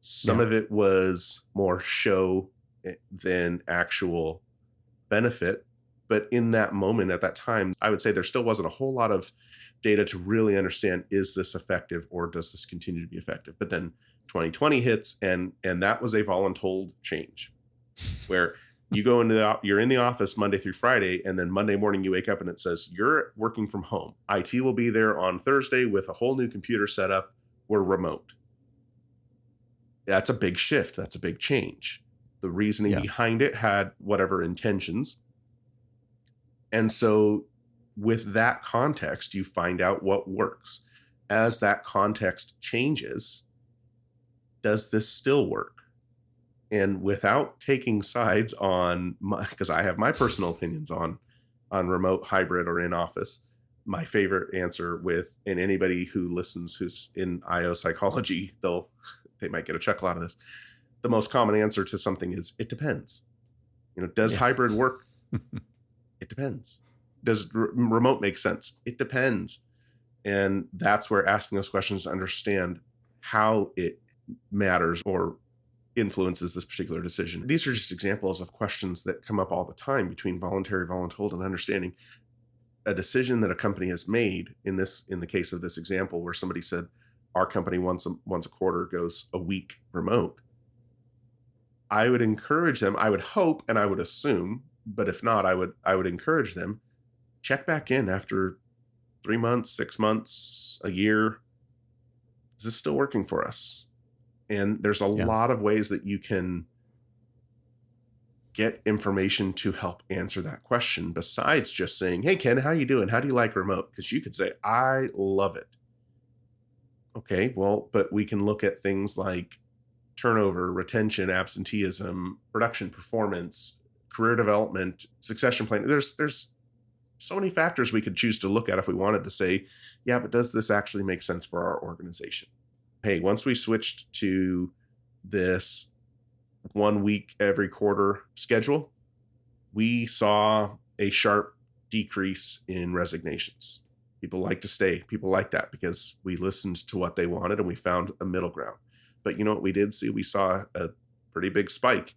[SPEAKER 1] Some of it was more show than actual benefit. But in that moment, at that time, I would say there still wasn't a whole lot of data to really understand, is this effective or does this continue to be effective? But then 2020 hits, and that was a voluntold change, where you go you're in the office Monday through Friday, and then Monday morning you wake up and it says you're working from home. IT will be there on Thursday with a whole new computer setup. We're remote. That's a big shift. That's a big change. The reasoning behind it had whatever intentions. And so with that context, you find out what works. As that context changes, does this still work? And without taking sides on, because I have my personal opinions on remote, hybrid, or in office, my favorite answer and anybody who listens who's in IO psychology, they might get a chuckle out of this. The most common answer to something is, it depends. Does hybrid work? It depends. Does remote make sense? It depends. And that's where asking those questions to understand how it matters or influences this particular decision. These are just examples of questions that come up all the time between voluntary, voluntold, and understanding a decision that a company has made. In the case of this example, where somebody said, our company once a quarter goes a week remote. I would encourage them, I would hope, and I would assume, but if not, I would encourage them, check back in after 3 months, 6 months, a year. Is this still working for us? And there's a lot of ways that you can get information to help answer that question, besides just saying, hey, Ken, how you doing? How do you like remote? Because you could say, I love it. Okay, well, but we can look at things like turnover, retention, absenteeism, production performance, career development, succession planning. There's so many factors we could choose to look at if we wanted to say, yeah, but does this actually make sense for our organization? Hey, once we switched to this 1 week every quarter schedule, we saw a sharp decrease in resignations. People like to stay. People like that because we listened to what they wanted and we found a middle ground. But you know what we did see? We saw a pretty big spike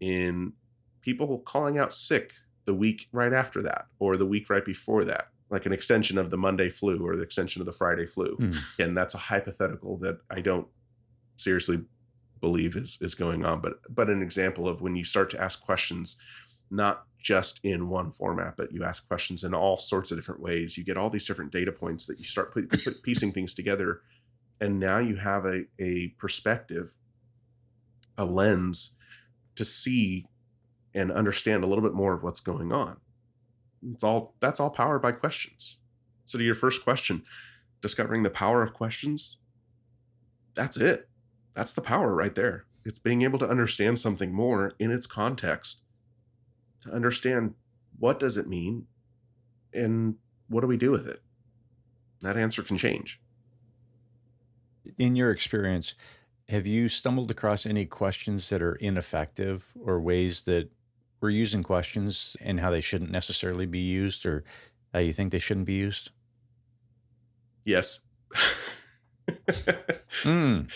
[SPEAKER 1] in people calling out sick the week right after that, or the week right before that, like an extension of the Monday flu or the extension of the Friday flu. And that's a hypothetical that I don't seriously believe is going on, but an example of when you start to ask questions, not just in one format, but you ask questions in all sorts of different ways. You get all these different data points that you start piecing things together. And now you have a perspective, a lens to see and understand a little bit more of what's going on. That's all powered by questions. So to your first question, discovering the power of questions, that's it. That's the power right there. It's being able to understand something more in its context, to understand what does it mean and what do we do with it. That answer can change.
[SPEAKER 2] In your experience, have you stumbled across any questions that are ineffective or ways that we're using questions and how they shouldn't necessarily be used or how you think they shouldn't be used?
[SPEAKER 1] Yes.
[SPEAKER 2] Mm.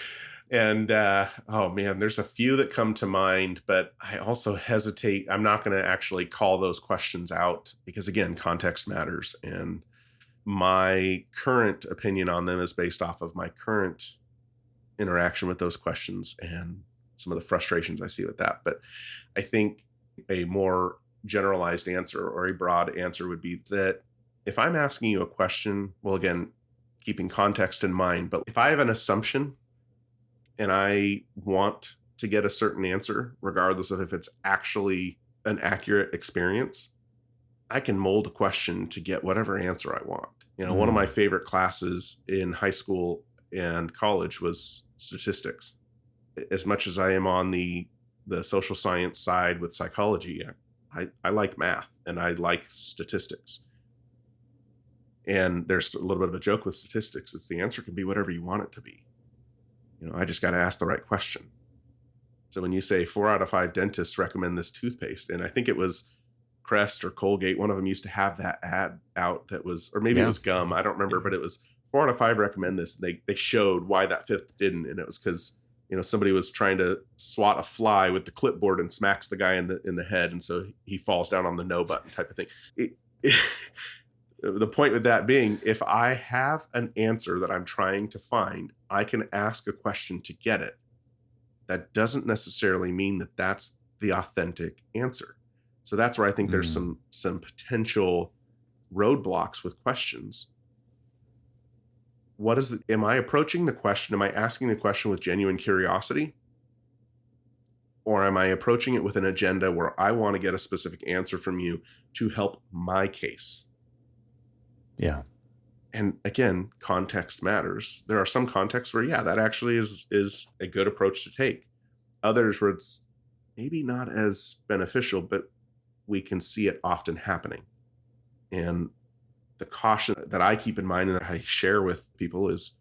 [SPEAKER 1] And oh man, there's a few that come to mind, but I also hesitate. I'm not going to actually call those questions out because, again, context matters. And my current opinion on them is based off of my current interaction with those questions and some of the frustrations I see with that. But I think a more generalized answer or a broad answer would be that if I'm asking you a question, well, again, keeping context in mind, but if I have an assumption and I want to get a certain answer, regardless of if it's actually an accurate experience, I can mold a question to get whatever answer I want. One of my favorite classes in high school and college was statistics. As much as I am on the social science side with psychology, I like math and I like statistics. And there's a little bit of a joke with statistics. It's the answer can be whatever you want it to be. I just got to ask the right question. So when you say 4 out of 5 dentists recommend this toothpaste, and I think it was Crest or Colgate, one of them used to have that ad out that was, or maybe it was gum, I don't remember, but it was 4 out of 5 recommend this. They showed why that fifth didn't, and it was because somebody was trying to swat a fly with the clipboard and smacks the guy in the head, and so he falls down on the no button type of thing. The point with that being, if I have an answer that I'm trying to find, I can ask a question to get it. That doesn't necessarily mean that that's the authentic answer. So that's where I think there's some potential roadblocks with questions. Am I approaching the question? Am I asking the question with genuine curiosity? Or am I approaching it with an agenda where I want to get a specific answer from you to help my case?
[SPEAKER 2] Yeah.
[SPEAKER 1] And again, context matters. There are some contexts where, yeah, that actually is a good approach to take. Others where it's maybe not as beneficial, but we can see it often happening. And the caution that I keep in mind and that I share with people is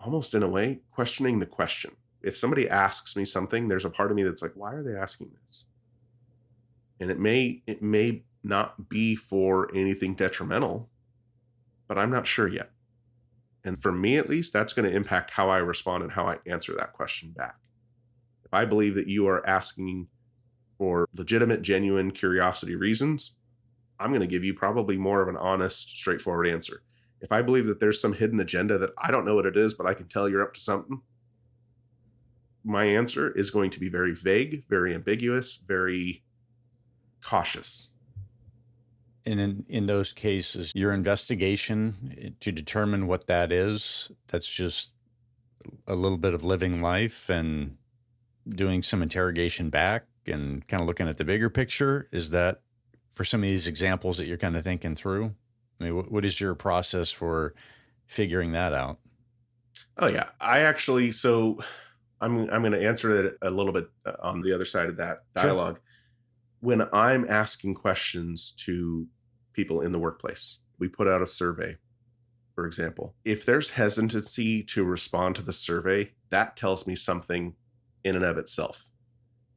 [SPEAKER 1] almost in a way questioning the question. If somebody asks me something, there's a part of me that's like, why are they asking this? And it may not be for anything detrimental, but I'm not sure yet. And for me, at least, that's going to impact how I respond and how I answer that question back. If I believe that you are asking for legitimate, genuine curiosity reasons, I'm going to give you probably more of an honest, straightforward answer. If I believe that there's some hidden agenda that I don't know what it is, but I can tell you're up to something, my answer is going to be very vague, very ambiguous, very cautious.
[SPEAKER 2] And in those cases, your investigation to determine what that is, that's just a little bit of living life and doing some interrogation back and kind of looking at the bigger picture. Is that for some of these examples that you're kind of thinking through? I mean, what is your process for figuring that out?
[SPEAKER 1] Oh yeah, so I'm going to answer it a little bit on the other side of that dialogue. Sure. When I'm asking questions to people in the workplace, we put out a survey, for example. If there's hesitancy to respond to the survey, that tells me something in and of itself.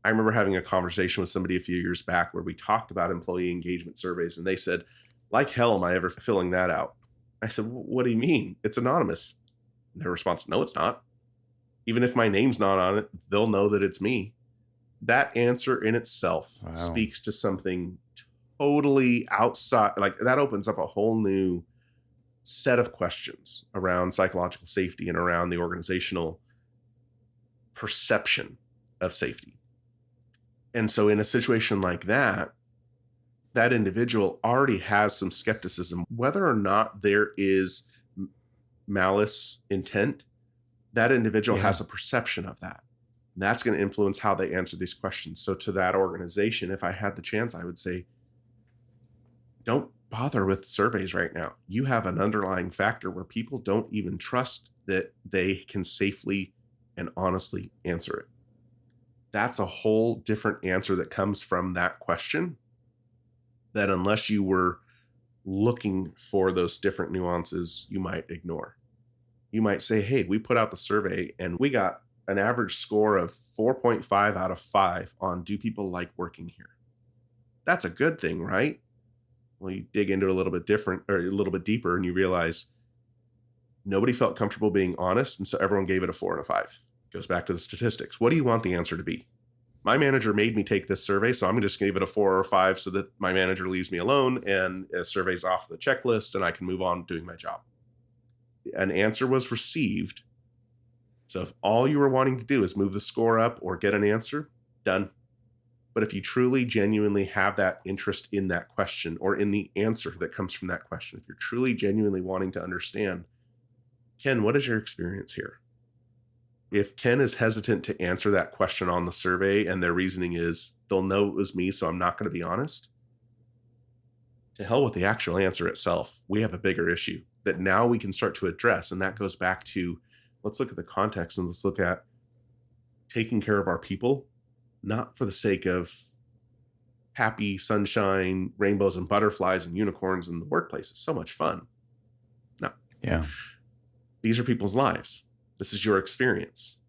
[SPEAKER 1] I remember having a conversation with somebody a few years back where we talked about employee engagement surveys, and they said, like hell am I ever filling that out? I said, what do you mean? It's anonymous. And their response, no, it's not. Even if my name's not on it, they'll know that it's me. That answer in itself speaks to something totally outside. Like that opens up a whole new set of questions around psychological safety and around the organizational perception of safety. And so in a situation like that, that individual already has some skepticism, whether or not there is malice intent. That individual has a perception of that. And that's going to influence how they answer these questions. So to that organization, if I had the chance, I would say, don't bother with surveys right now. You have an underlying factor where people don't even trust that they can safely and honestly answer it. That's a whole different answer that comes from that question, that unless you were looking for those different nuances, you might ignore. You might say, hey, we put out the survey and we got an average score of 4.5 out of 5 on do people like working here? That's a good thing, right? Well, you dig into it a little bit different or a little bit deeper and you realize nobody felt comfortable being honest. And so everyone gave it a 4 and a 5. Goes back to the statistics. What do you want the answer to be? My manager made me take this survey, so I'm just going to give it a 4 or 5 so that my manager leaves me alone and a survey's off the checklist and I can move on doing my job. An answer was received. So if all you were wanting to do is move the score up or get an answer, done. But if you truly, genuinely have that interest in that question or in the answer that comes from that question, if you're truly, genuinely wanting to understand, Ken, what is your experience here? If Ken is hesitant to answer that question on the survey and their reasoning is they'll know it was me, so I'm not going to be honest, to hell with the actual answer itself. We have a bigger issue that now we can start to address. And that goes back to, let's look at the context and let's look at taking care of our people, not for the sake of happy sunshine, rainbows and butterflies and unicorns in the workplace. It's so much fun. No.
[SPEAKER 2] Yeah.
[SPEAKER 1] These are people's lives. This is your experience.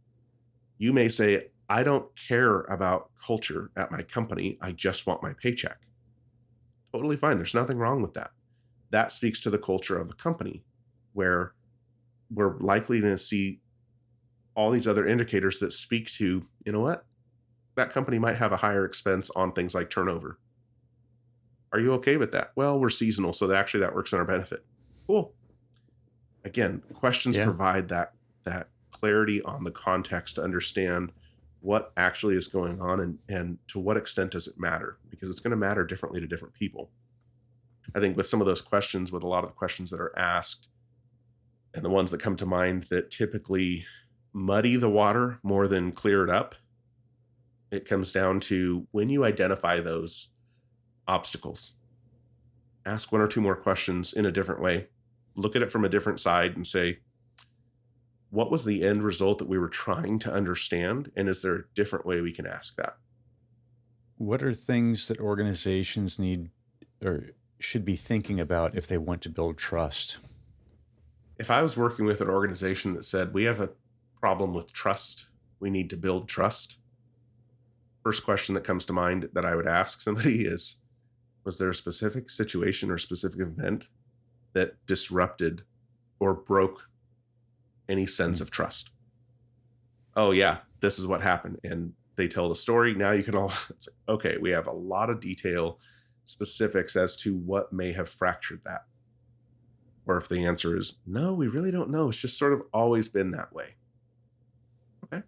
[SPEAKER 1] You may say, I don't care about culture at my company. I just want my paycheck. Totally fine. There's nothing wrong with that. That speaks to the culture of the company, where we're likely to see all these other indicators that speak to, you know what? That company might have a higher expense on things like turnover. Are you okay with that? Well, we're seasonal, so actually that works in our benefit. Cool. Again, questions provide that clarity on the context to understand what actually is going on and to what extent does it matter, because it's going to matter differently to different people. I think with some of those questions, with a lot of the questions that are asked and the ones that come to mind that typically muddy the water more than clear it up, it comes down to when you identify those obstacles, ask 1 or 2 more questions in a different way. Look at it from a different side and say, what was the end result that we were trying to understand? And is there a different way we can ask that?
[SPEAKER 2] What are things that organizations need or should be thinking about if they want to build trust?
[SPEAKER 1] If I was working with an organization that said, we have a problem with trust, we need to build trust, first question that comes to mind that I would ask somebody is, was there a specific situation or specific event that disrupted or broke any sense of trust? Oh yeah, this is what happened. And they tell the story. Now you can all, okay, we have a lot of detail, specifics as to what may have fractured that. Or if the answer is, no, we really don't know. It's just sort of always been that way. Okay.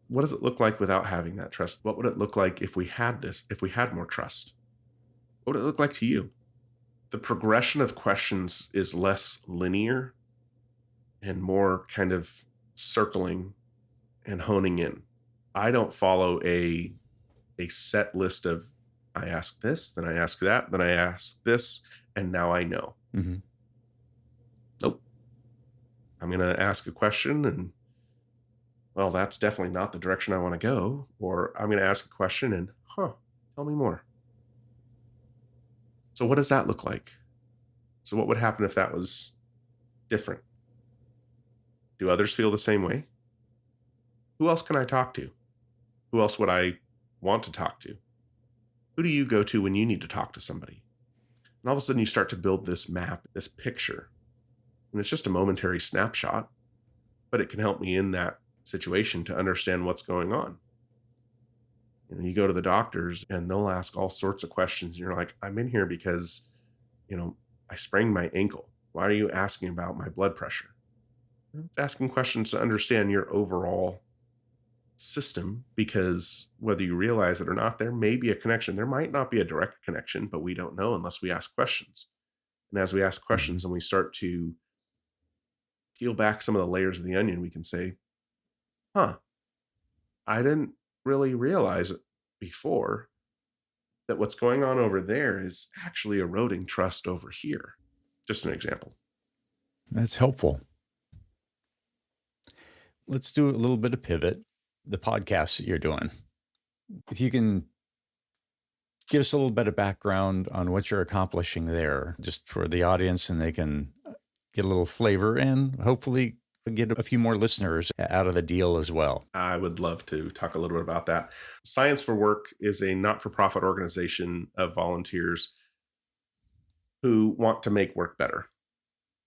[SPEAKER 1] What does it look like without having that trust? What would it look like if we had this, if we had more trust? What would it look like to you? The progression of questions is less linear and more kind of circling and honing in. I don't follow a set list of, I ask this, then I ask that, then I ask this, and now I know.
[SPEAKER 2] Mm-hmm.
[SPEAKER 1] Nope. I'm going to ask a question and, well, that's definitely not the direction I want to go. Or I'm going to ask a question and, tell me more. So what does that look like? So what would happen if that was different? Do others feel the same way? Who else can I talk to? Who else would I want to talk to? Who do you go to when you need to talk to somebody? And all of a sudden you start to build this map, this picture. And it's just a momentary snapshot, but it can help me in that situation to understand what's going on. You know, you go to the doctors and they'll ask all sorts of questions. And you're like, I'm in here because, I sprained my ankle. Why are you asking about my blood pressure? It's asking questions to understand your overall system, because whether you realize it or not, there may be a connection. There might not be a direct connection, but we don't know unless we ask questions. And as we ask questions and we start to peel back some of the layers of the onion, we can say, I didn't really realize it before, that what's going on over there is actually eroding trust over here. Just an example.
[SPEAKER 2] That's helpful. Let's do a little bit of pivot. The podcast that you're doing. If you can give us a little bit of background on what you're accomplishing there, just for the audience, and they can get a little flavor and hopefully get a few more listeners out of the deal as well.
[SPEAKER 1] I would love to talk a little bit about that. Science for Work is a not-for-profit organization of volunteers who want to make work better.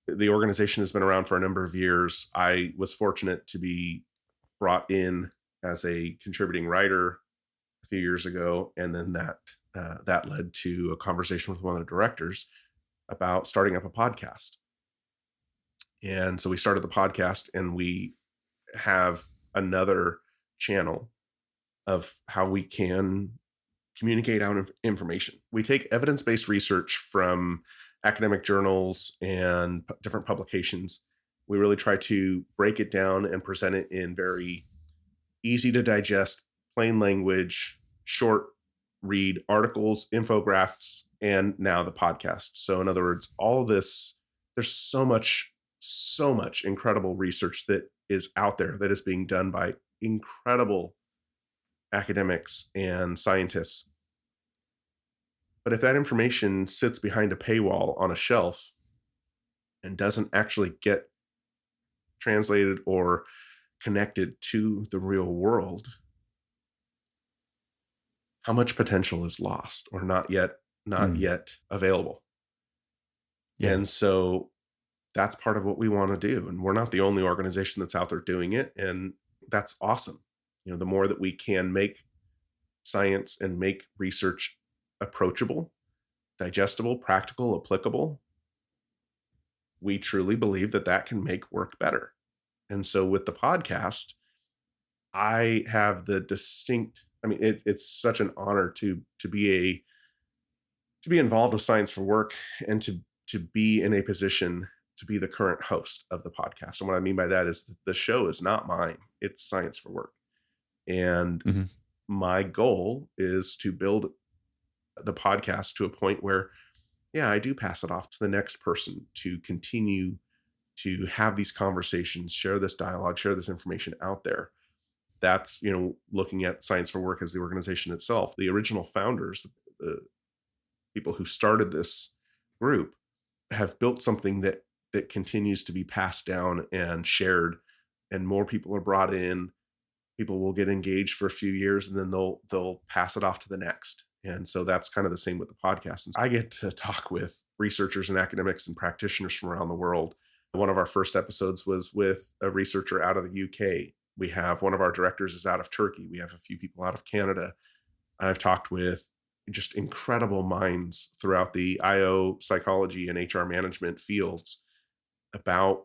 [SPEAKER 1] The organization has been around for a number of years. I was fortunate to be brought in as a contributing writer a few years ago, and then that led to a conversation with one of the directors about starting up a podcast. And so we started the podcast, and we have another channel of how we can communicate out information. We take evidence-based research from academic journals and different publications. We really try to break it down and present it in very easy to digest, plain language, short read articles, infographics, and now the podcast. So in other words, all of this, there's so much incredible research that is out there that is being done by incredible academics and scientists. But if that information sits behind a paywall on a shelf and doesn't actually get translated or connected to the real world, how much potential is lost or not yet available? Yeah. And so that's part of what we want to do. And we're not the only organization that's out there doing it. And that's awesome. The more that we can make science and make research approachable, digestible, practical, applicable, we truly believe that can make work better. And so with the podcast, I have the distinct, it's such an honor to be involved with Science for Work and to be in a position to be the current host of the podcast. And what I mean by that is the show is not mine. It's Science for Work. And my goal is to build the podcast to a point where, I do pass it off to the next person to continue to have these conversations, share this dialogue, share this information out there. That's, looking at Science for Work as the organization itself. The original founders, the people who started this group, have built something that continues to be passed down and shared, and more people are brought in. People will get engaged for a few years, and then they'll pass it off to the next. And so that's kind of the same with the podcast. And I get to talk with researchers and academics and practitioners from around the world. One of our first episodes was with a researcher out of the UK. We have one of our directors is out of Turkey. We have a few people out of Canada. I've talked with just incredible minds throughout the IO, psychology, and HR management fields about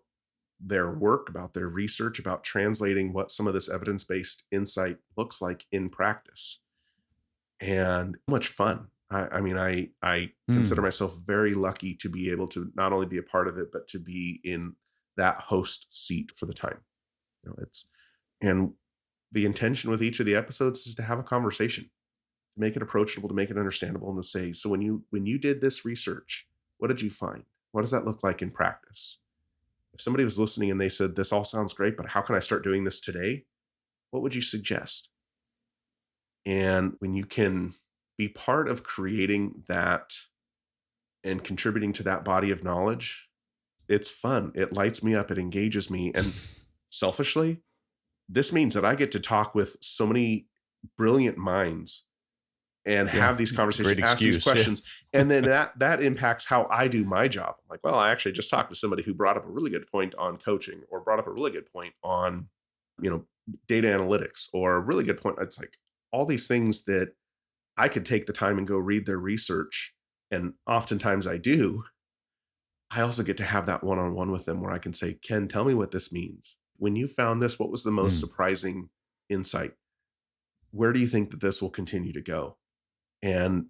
[SPEAKER 1] their work, about their research, about translating what some of this evidence-based insight looks like in practice. And much fun. I consider myself very lucky to be able to not only be a part of it, but to be in that host seat for the time. And the intention with each of the episodes is to have a conversation, to make it approachable, to make it understandable, and to say, so when you did this research, what did you find? What does that look like in practice? If somebody was listening and they said, this all sounds great, but how can I start doing this today? What would you suggest? And when you can be part of creating that and contributing to that body of knowledge, it's fun. It lights me up. It engages me. And selfishly, this means that I get to talk with so many brilliant minds and have these conversations, ask these questions. And then that impacts how I do my job. I'm like, well, I actually just talked to somebody who brought up a really good point on coaching, or brought up a really good point on, data analytics, or a really good point. It's like all these things that I could take the time and go read their research. And oftentimes I do. I also get to have that one-on-one with them where I can say, Ken, tell me what this means. When you found this, what was the most surprising insight? Where do you think that this will continue to go? And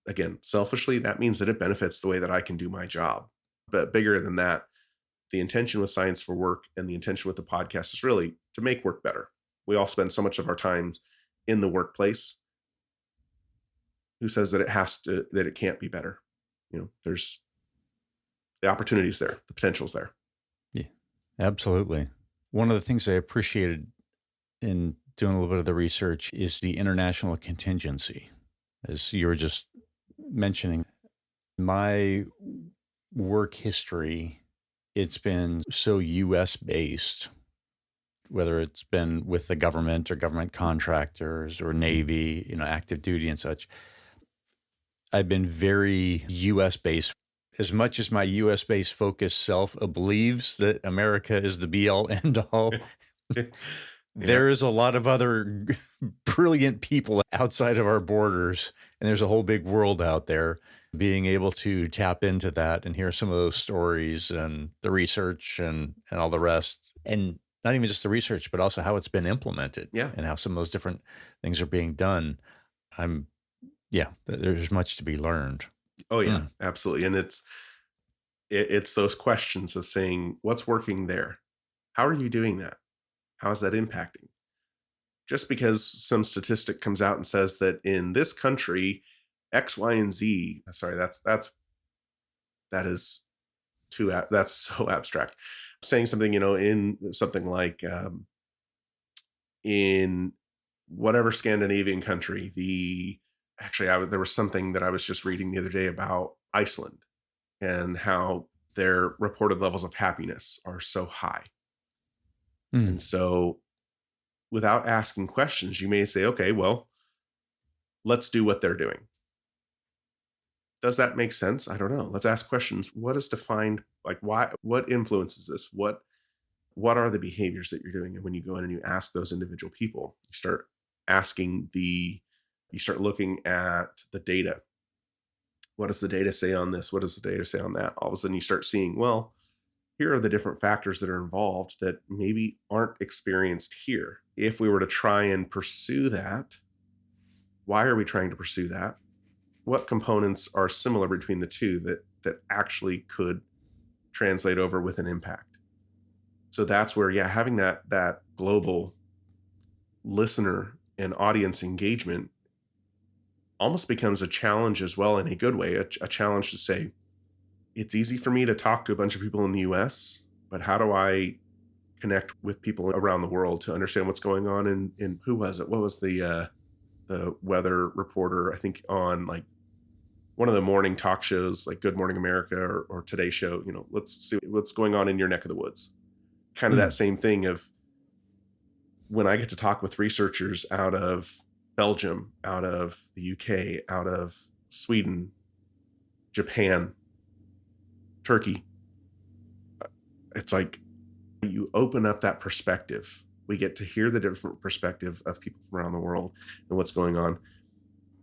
[SPEAKER 1] again, selfishly, that means that it benefits the way that I can do my job. But bigger than that, the intention with Science for Work and the intention with the podcast is really to make work better. We all spend so much of our time in the workplace. Who says that that it can't be better? There's the opportunities there, the potential's there.
[SPEAKER 2] Yeah, absolutely. One of the things I appreciated in doing a little bit of the research is the international contingency. As you were just mentioning, my work history, it's been so US based, whether it's been with the government or government contractors or Navy, active duty and such. I've been very US based. As much as my US based focused self believes that America is the be all end all, there is a lot of other brilliant people outside of our borders, and there's a whole big world out there. Being able to tap into that and hear some of those stories and the research and all the rest, and not even just the research, but also how it's been implemented, and how some of those different things are being done. There's much to be learned.
[SPEAKER 1] Oh yeah, absolutely. And it's those questions of saying, what's working there? How are you doing that? How is that impacting? Just because some statistic comes out and says that in this country, X, Y, and Z, sorry, that's so abstract. Saying something, in something like, in whatever Scandinavian country, there was something that I was just reading the other day about Iceland and how their reported levels of happiness are so high. And so without asking questions, you may say, okay, well, let's do what they're doing. Does that make sense? I don't know. Let's ask questions. What is defined? Like, why? What influences this? What are the behaviors that you're doing? And when you go in and you ask those individual people, you start looking at the data. What does the data say on this? What does the data say on that? All of a sudden you start seeing, well, here are the different factors that are involved that maybe aren't experienced here. If we were to try and pursue that, why are we trying to pursue that? What components are similar between the two that actually could translate over with an impact? So that's where, having that global listener and audience engagement almost becomes a challenge as well, in a good way, a challenge to say, it's easy for me to talk to a bunch of people in the US, but how do I connect with people around the world to understand what's going on in who was it? What was the weather reporter, I think, on like one of the morning talk shows like Good Morning America or Today Show, let's see what's going on in your neck of the woods. Kind of that same thing of when I get to talk with researchers out of Belgium, out of the UK, out of Sweden, Japan, Turkey. It's like you open up that perspective. We get to hear the different perspective of people from around the world and what's going on.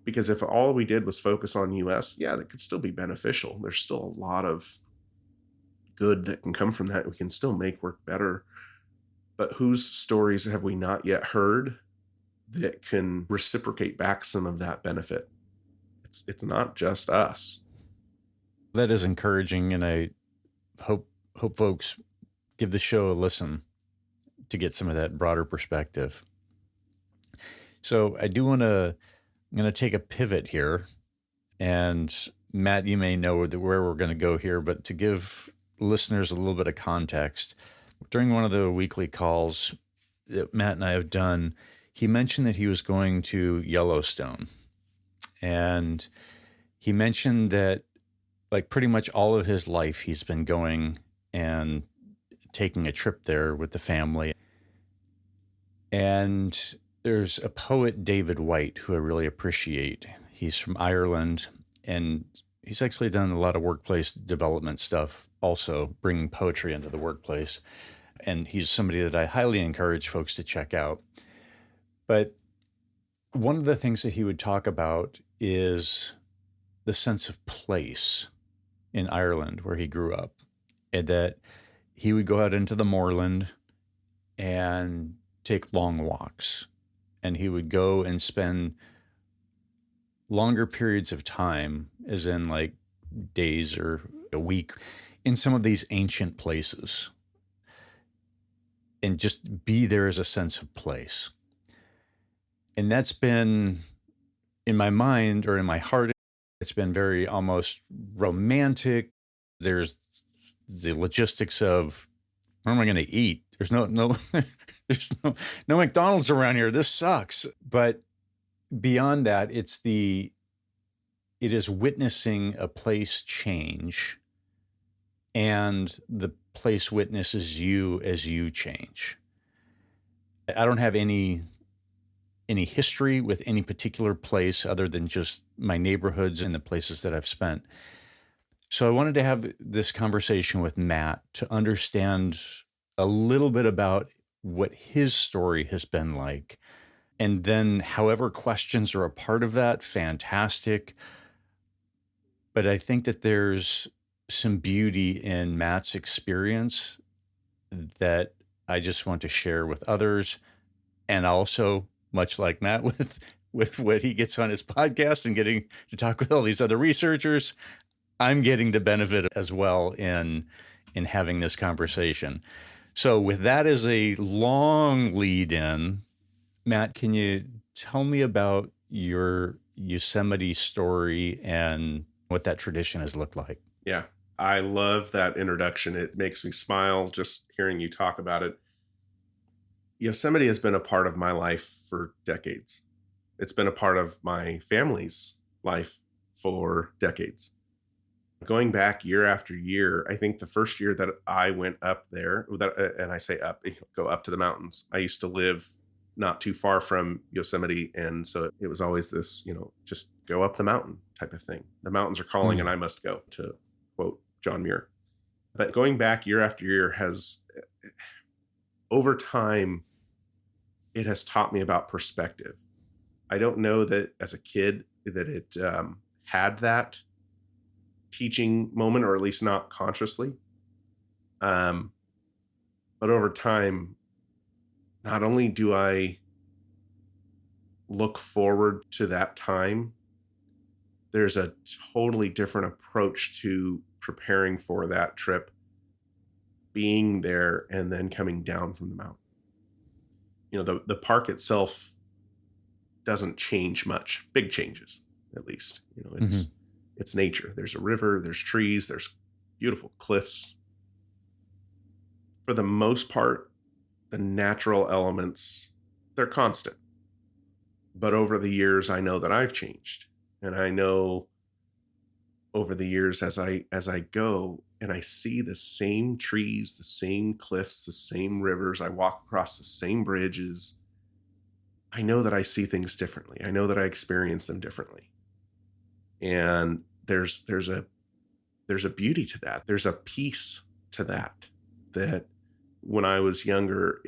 [SPEAKER 1] Because if all we did was focus on US, that could still be beneficial. There's still a lot of good that can come from that. We can still make work better. But whose stories have we not yet heard that can reciprocate back some of that benefit? It's not just us.
[SPEAKER 2] That is encouraging, and I hope folks give the show a listen to get some of that broader perspective. So I'm going to take a pivot here, and Matt, you may know where we're going to go here, but to give listeners a little bit of context, during one of the weekly calls that Matt and I have done, he mentioned that he was going to Yellowstone, and he mentioned that like pretty much all of his life, he's been going and taking a trip there with the family. And there's a poet, David White, who I really appreciate. He's from Ireland, and he's actually done a lot of workplace development stuff, also bringing poetry into the workplace. And he's somebody that I highly encourage folks to check out. But one of the things that he would talk about is the sense of place in Ireland, where he grew up, and that he would go out into the moorland and take long walks, and he would go and spend longer periods of time, as in like days or a week, in some of these ancient places, and just be there as a sense of place. And that's been in my mind or in my heart, it's been very almost romantic. There's the logistics of where am I going to eat? There's no there's no McDonald's around here. This sucks. But beyond that, it is witnessing a place change, and the place witnesses you as you change. I don't have any history with any particular place other than just my neighborhoods and the places that I've spent. So I wanted to have this conversation with Matt to understand a little bit about what his story has been like. And then however questions are a part of that, fantastic. But I think that there's some beauty in Matt's experience that I just want to share with others. And also, much like Matt, with what he gets on his podcast and getting to talk with all these other researchers, I'm getting the benefit as well in having this conversation. So with that as a long lead in, Matt, can you tell me about your Yosemite story and what that tradition has looked like?
[SPEAKER 1] Yeah, I love that introduction. It makes me smile just hearing you talk about it. Yosemite has been a part of my life for decades. It's been a part of my family's life for decades. Going back year after year, I think the first year that I went up there, and I say up, go up to the mountains. I used to live not too far from Yosemite, and so it was always this, just go up the mountain type of thing. The mountains are calling, and I must go, to quote John Muir. But going back year after year has, over time, it has taught me about perspective. I don't know that as a kid that it had that teaching moment, or at least not consciously. But over time, not only do I look forward to that time, there's a totally different approach to preparing for that trip, being there, and then coming down from the mountain. The park itself doesn't change much, big changes, at least. It's nature. There's a river, there's trees, there's beautiful cliffs. For the most part, the natural elements, they're constant. But over the years, I know that I've changed. And I know over the years as I go and I see the same trees, the same cliffs, the same rivers, I walk across the same bridges, I know that I see things differently. I know that I experience them differently. And there's a beauty to that. There's a peace to that when I was younger,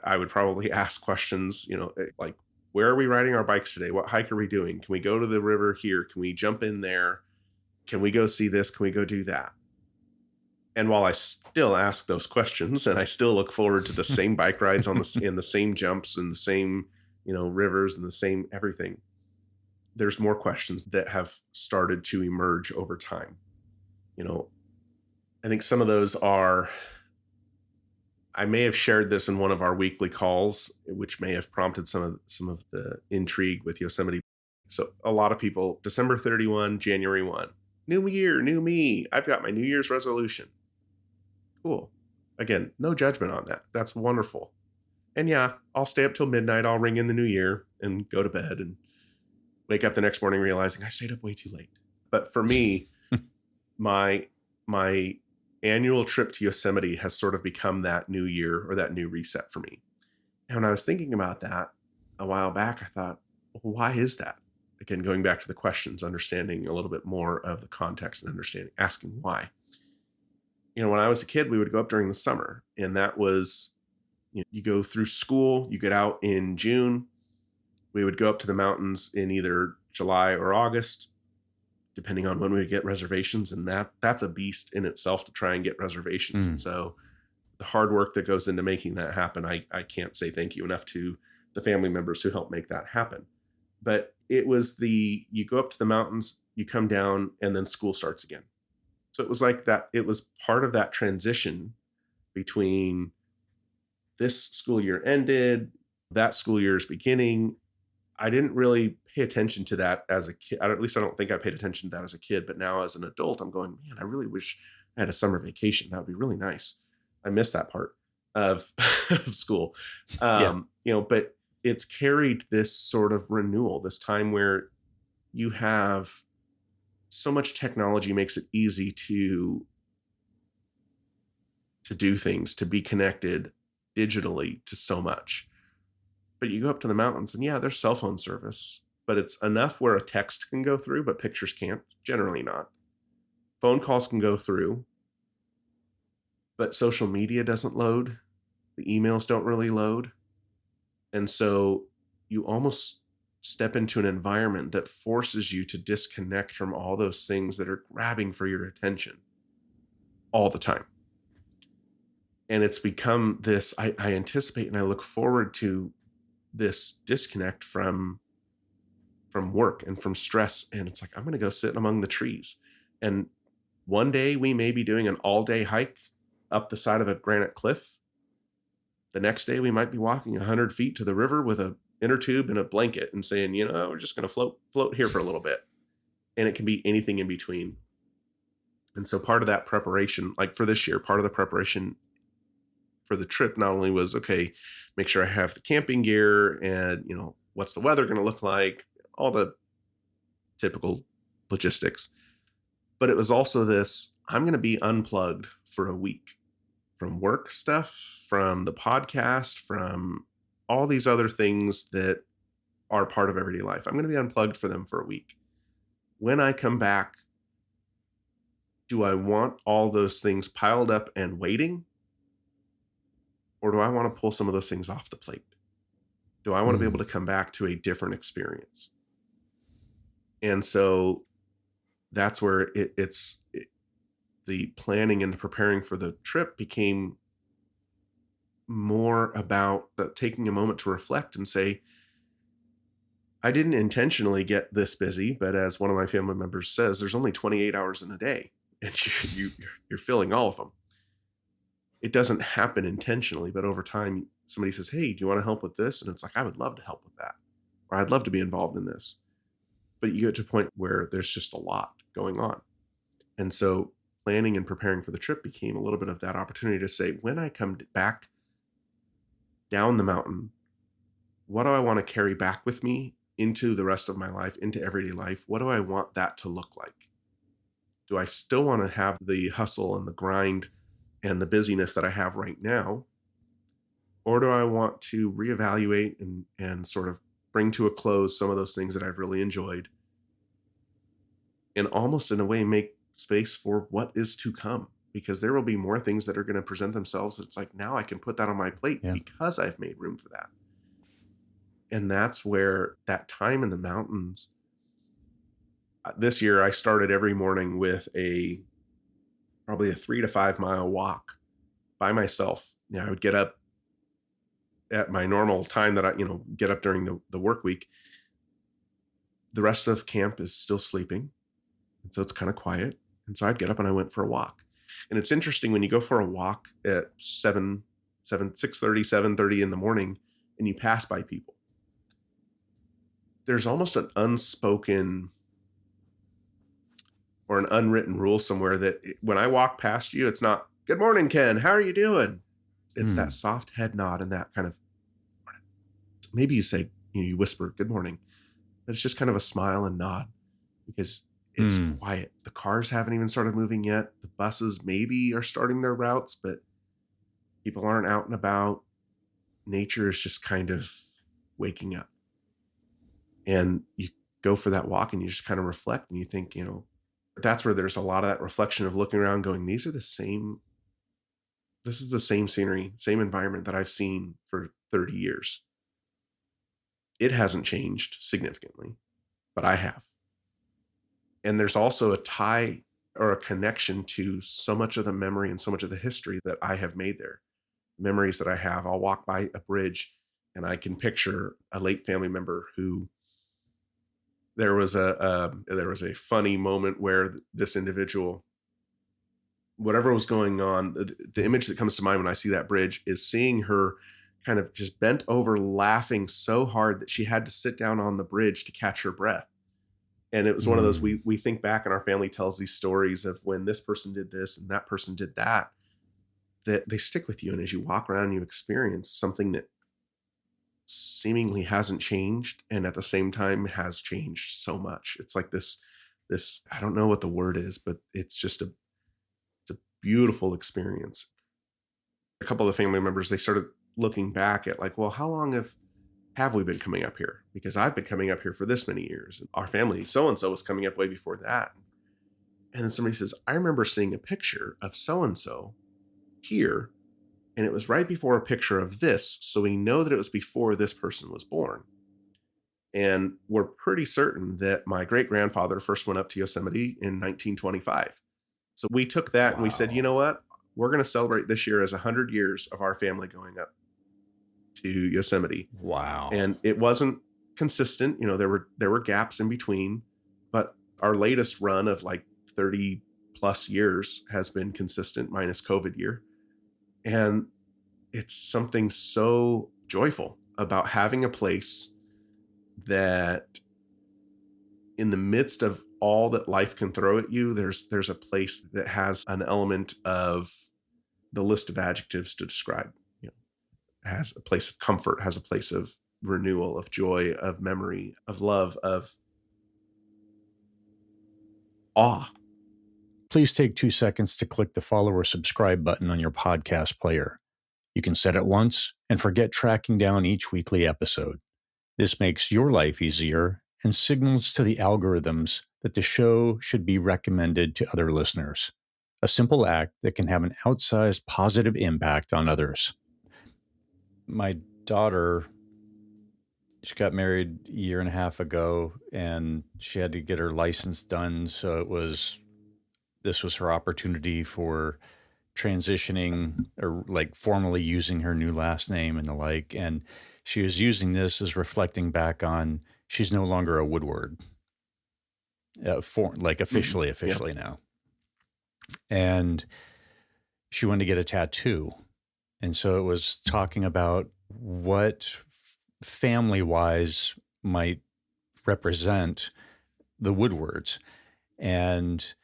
[SPEAKER 1] I would probably ask questions, like, where are we riding our bikes today? What hike are we doing? Can we go to the river here? Can we jump in there? Can we go see this? Can we go do that? And while I still ask those questions and I still look forward to the same bike rides in the same jumps and the same, rivers and the same everything, there's more questions that have started to emerge over time. I think some of those are, I may have shared this in one of our weekly calls, which may have prompted some of the intrigue with Yosemite. So a lot of people, December 31, January 1, new year, new me. I've got my New Year's resolution. Cool. Again, no judgment on that. That's wonderful. And yeah, I'll stay up till midnight. I'll ring in the new year and go to bed and wake up the next morning realizing I stayed up way too late. But for me, my annual trip to Yosemite has sort of become that new year or that new reset for me. And when I was thinking about that a while back, I thought, well, why is that? Again, going back to the questions, understanding a little bit more of the context and asking why. When I was a kid, we would go up during the summer, and that was, you go through school, you get out in June. We would go up to the mountains in either July or August, depending on when we get reservations. And that's a beast in itself to try and get reservations. And so the hard work that goes into making that happen, I can't say thank you enough to the family members who helped make that happen. But it was you go up to the mountains, you come down, and then school starts again. So it was like that. It was part of that transition between this school year ended, that school year is beginning. I didn't really pay attention to that as a kid. At least I don't think I paid attention to that as a kid. But now as an adult, I'm going, man, I really wish I had a summer vacation. That would be really nice. I miss that part of, of school. But it's carried this sort of renewal, this time where you have so much technology makes it easy to do things, to be connected digitally to so much. But you go up to the mountains and there's cell phone service, but it's enough where a text can go through, but pictures can't, generally not. Phone calls can go through, but social media doesn't load. The emails don't really load. And so you almost step into an environment that forces you to disconnect from all those things that are grabbing for your attention all the time. And it's become this, I anticipate and I look forward to this disconnect from work and from stress. And it's like, I'm going to go sit among the trees. And one day we may be doing an all-day hike up the side of a granite cliff. The next day we might be walking 100 feet to the river with a inner tube and a blanket and saying, we're just going to float here for a little bit. And it can be anything in between. And so part of that preparation, like for this year, part of the preparation for the trip not only was, okay, make sure I have the camping gear and, what's the weather going to look like, all the typical logistics, but it was also this, I'm going to be unplugged for a week from work stuff, from the podcast, from all these other things that are part of everyday life. I'm going to be unplugged for them for a week. When I come back, do I want all those things piled up and waiting? Or do I want to pull some of those things off the plate? Do I want to be able to come back to a different experience? And so that's where the planning and preparing for the trip became more about taking a moment to reflect and say, I didn't intentionally get this busy, but as one of my family members says, there's only 28 hours in a day, and you're filling all of them. It doesn't happen intentionally, but over time, somebody says, hey, do you want to help with this? And it's like, I would love to help with that. Or I'd love to be involved in this. But you get to a point where there's just a lot going on. And so planning and preparing for the trip became a little bit of that opportunity to say, when I come back down the mountain, what do I want to carry back with me into the rest of my life, into everyday life? What do I want that to look like? Do I still want to have the hustle and the grind and the busyness that I have right now? Or do I want to reevaluate and sort of bring to a close some of those things that I've really enjoyed and almost in a way make space for what is to come? Because there will be more things that are going to present themselves. It's like, now I can put that on my plate because I've made room for that. And that's where that time in the mountains, this year I started every morning with probably a 3 to 5 mile walk by myself. I would get up at my normal time that I, get up during the work week. The rest of camp is still sleeping. And so it's kind of quiet. And so I'd get up and I went for a walk. And it's interesting when you go for a walk at 6:30, 7:30 in the morning and you pass by people, there's almost an unspoken or an unwritten rule somewhere that when I walk past you, it's not, good morning, Ken, how are you doing? It's that soft head nod and that kind of, maybe you say, you whisper, good morning, but it's just kind of a smile and nod because it's quiet. The cars haven't even started moving yet. The buses maybe are starting their routes, but people aren't out and about. Nature is just kind of waking up. And you go for that walk and you just kind of reflect and you think, that's where there's a lot of that reflection of looking around going, this is the same scenery, same environment that I've seen for 30 years. It hasn't changed significantly, but I have. And there's also a tie or a connection to so much of the memory and so much of the history that I have made there. Memories that I have. I'll walk by a bridge and I can picture a late family member who there was a funny moment where this individual, whatever was going on, the image that comes to mind when I see that bridge is seeing her kind of just bent over laughing so hard that she had to sit down on the bridge to catch her breath. And it was one of those, we think back and our family tells these stories of when this person did this and that person did that, that they stick with you. And as you walk around, you experience something that seemingly hasn't changed and at the same time has changed so much. It's like this, I don't know what the word is, but it's a beautiful experience. A couple of the family members, they started looking back at like, well, how long have we been coming up here? Because I've been coming up here for this many years. Our family, so-and-so, was coming up way before that. And then somebody says, I remember seeing a picture of so-and-so here, and it was right before a picture of this. So we know that it was before this person was born. And we're pretty certain that my great-grandfather first went up to Yosemite in 1925. So we took that and we said, you know what? We're going to celebrate this year as 100 years of our family going up to Yosemite.
[SPEAKER 2] Wow.
[SPEAKER 1] And it wasn't consistent. You know, there were gaps in between, but our latest run of like 30 plus years has been consistent minus COVID year. And it's something so joyful about having a place that in the midst of all that life can throw at you, there's a place that has an element of the list of adjectives to describe, you know, has a place of comfort, has a place of renewal, of joy, of memory, of love, of awe.
[SPEAKER 2] Please take 2 seconds to click the follow or subscribe button on your podcast player. You can set it once and forget tracking down each weekly episode. This makes your life easier and signals to the algorithms that the show should be recommended to other listeners. A simple act that can have an outsized positive impact on others. My daughter, she got married a year and a half ago, and she had to get her license done. So this was her opportunity for transitioning or like formally using her new last name and the like. And she was using this as reflecting back on she's no longer a Woodward, officially now. And she wanted to get a tattoo. And so it was talking about what family-wise might represent the Woodwards. And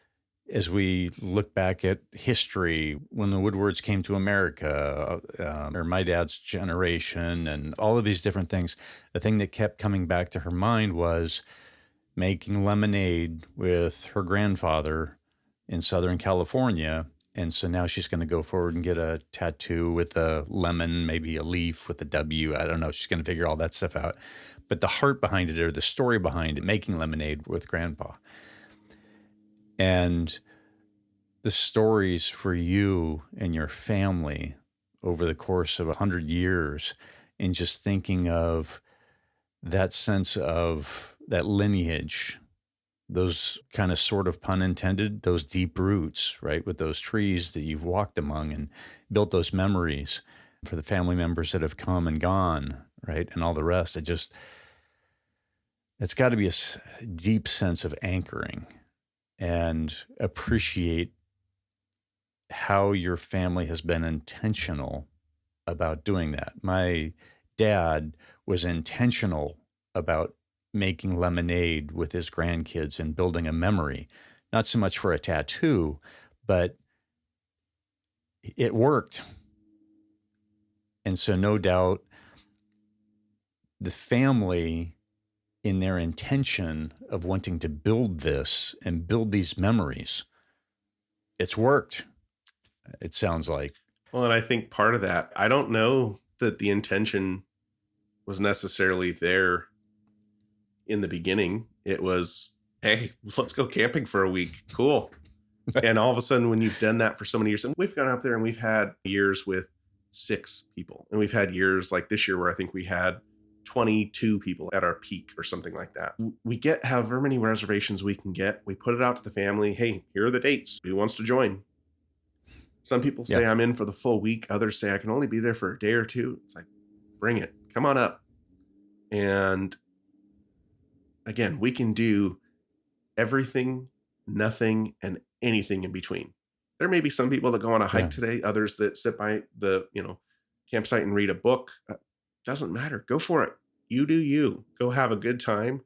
[SPEAKER 2] as we look back at history, when the Woodwards came to America, or my dad's generation, and all of these different things, the thing that kept coming back to her mind was making lemonade with her grandfather in Southern California. And so now she's going to go forward and get a tattoo with a lemon, maybe a leaf with a W. I don't know. She's going to figure all that stuff out. But the heart behind it, or the story behind it, making lemonade with grandpa. And the stories for you and your family over the course of 100 years, and just thinking of that sense of that lineage, those kind of sort of pun intended, those deep roots, right? With those trees that you've walked among and built those memories for the family members that have come and gone, right? And all the rest. It's got to be a deep sense of anchoring and appreciate how your family has been intentional about doing that. My dad was intentional about making lemonade with his grandkids and building a memory, not so much for a tattoo, but it worked. And so no doubt the family, in their intention of wanting to build this and build these memories, it's worked. It sounds like.
[SPEAKER 1] Well, and I think part of that, I don't know that the intention was necessarily there in the beginning. It was, hey, let's go camping for a week. Cool. And all of a sudden, when you've done that for so many years, and we've gone up there and we've had years with 6 people. And we've had years like this year where I think we had 22 people at our peak or something like that. We get however many reservations we can get. We put it out to the family. Hey, here are the dates. Who wants to join? Some people say I'm in for the full week. Others say I can only be there for a day or two. It's like, bring it. Come on up. And again, we can do everything, nothing, and anything in between. There may be some people that go on a hike today, others that sit by the, campsite and read a book, doesn't matter. Go for it. You do you. Go have a good time.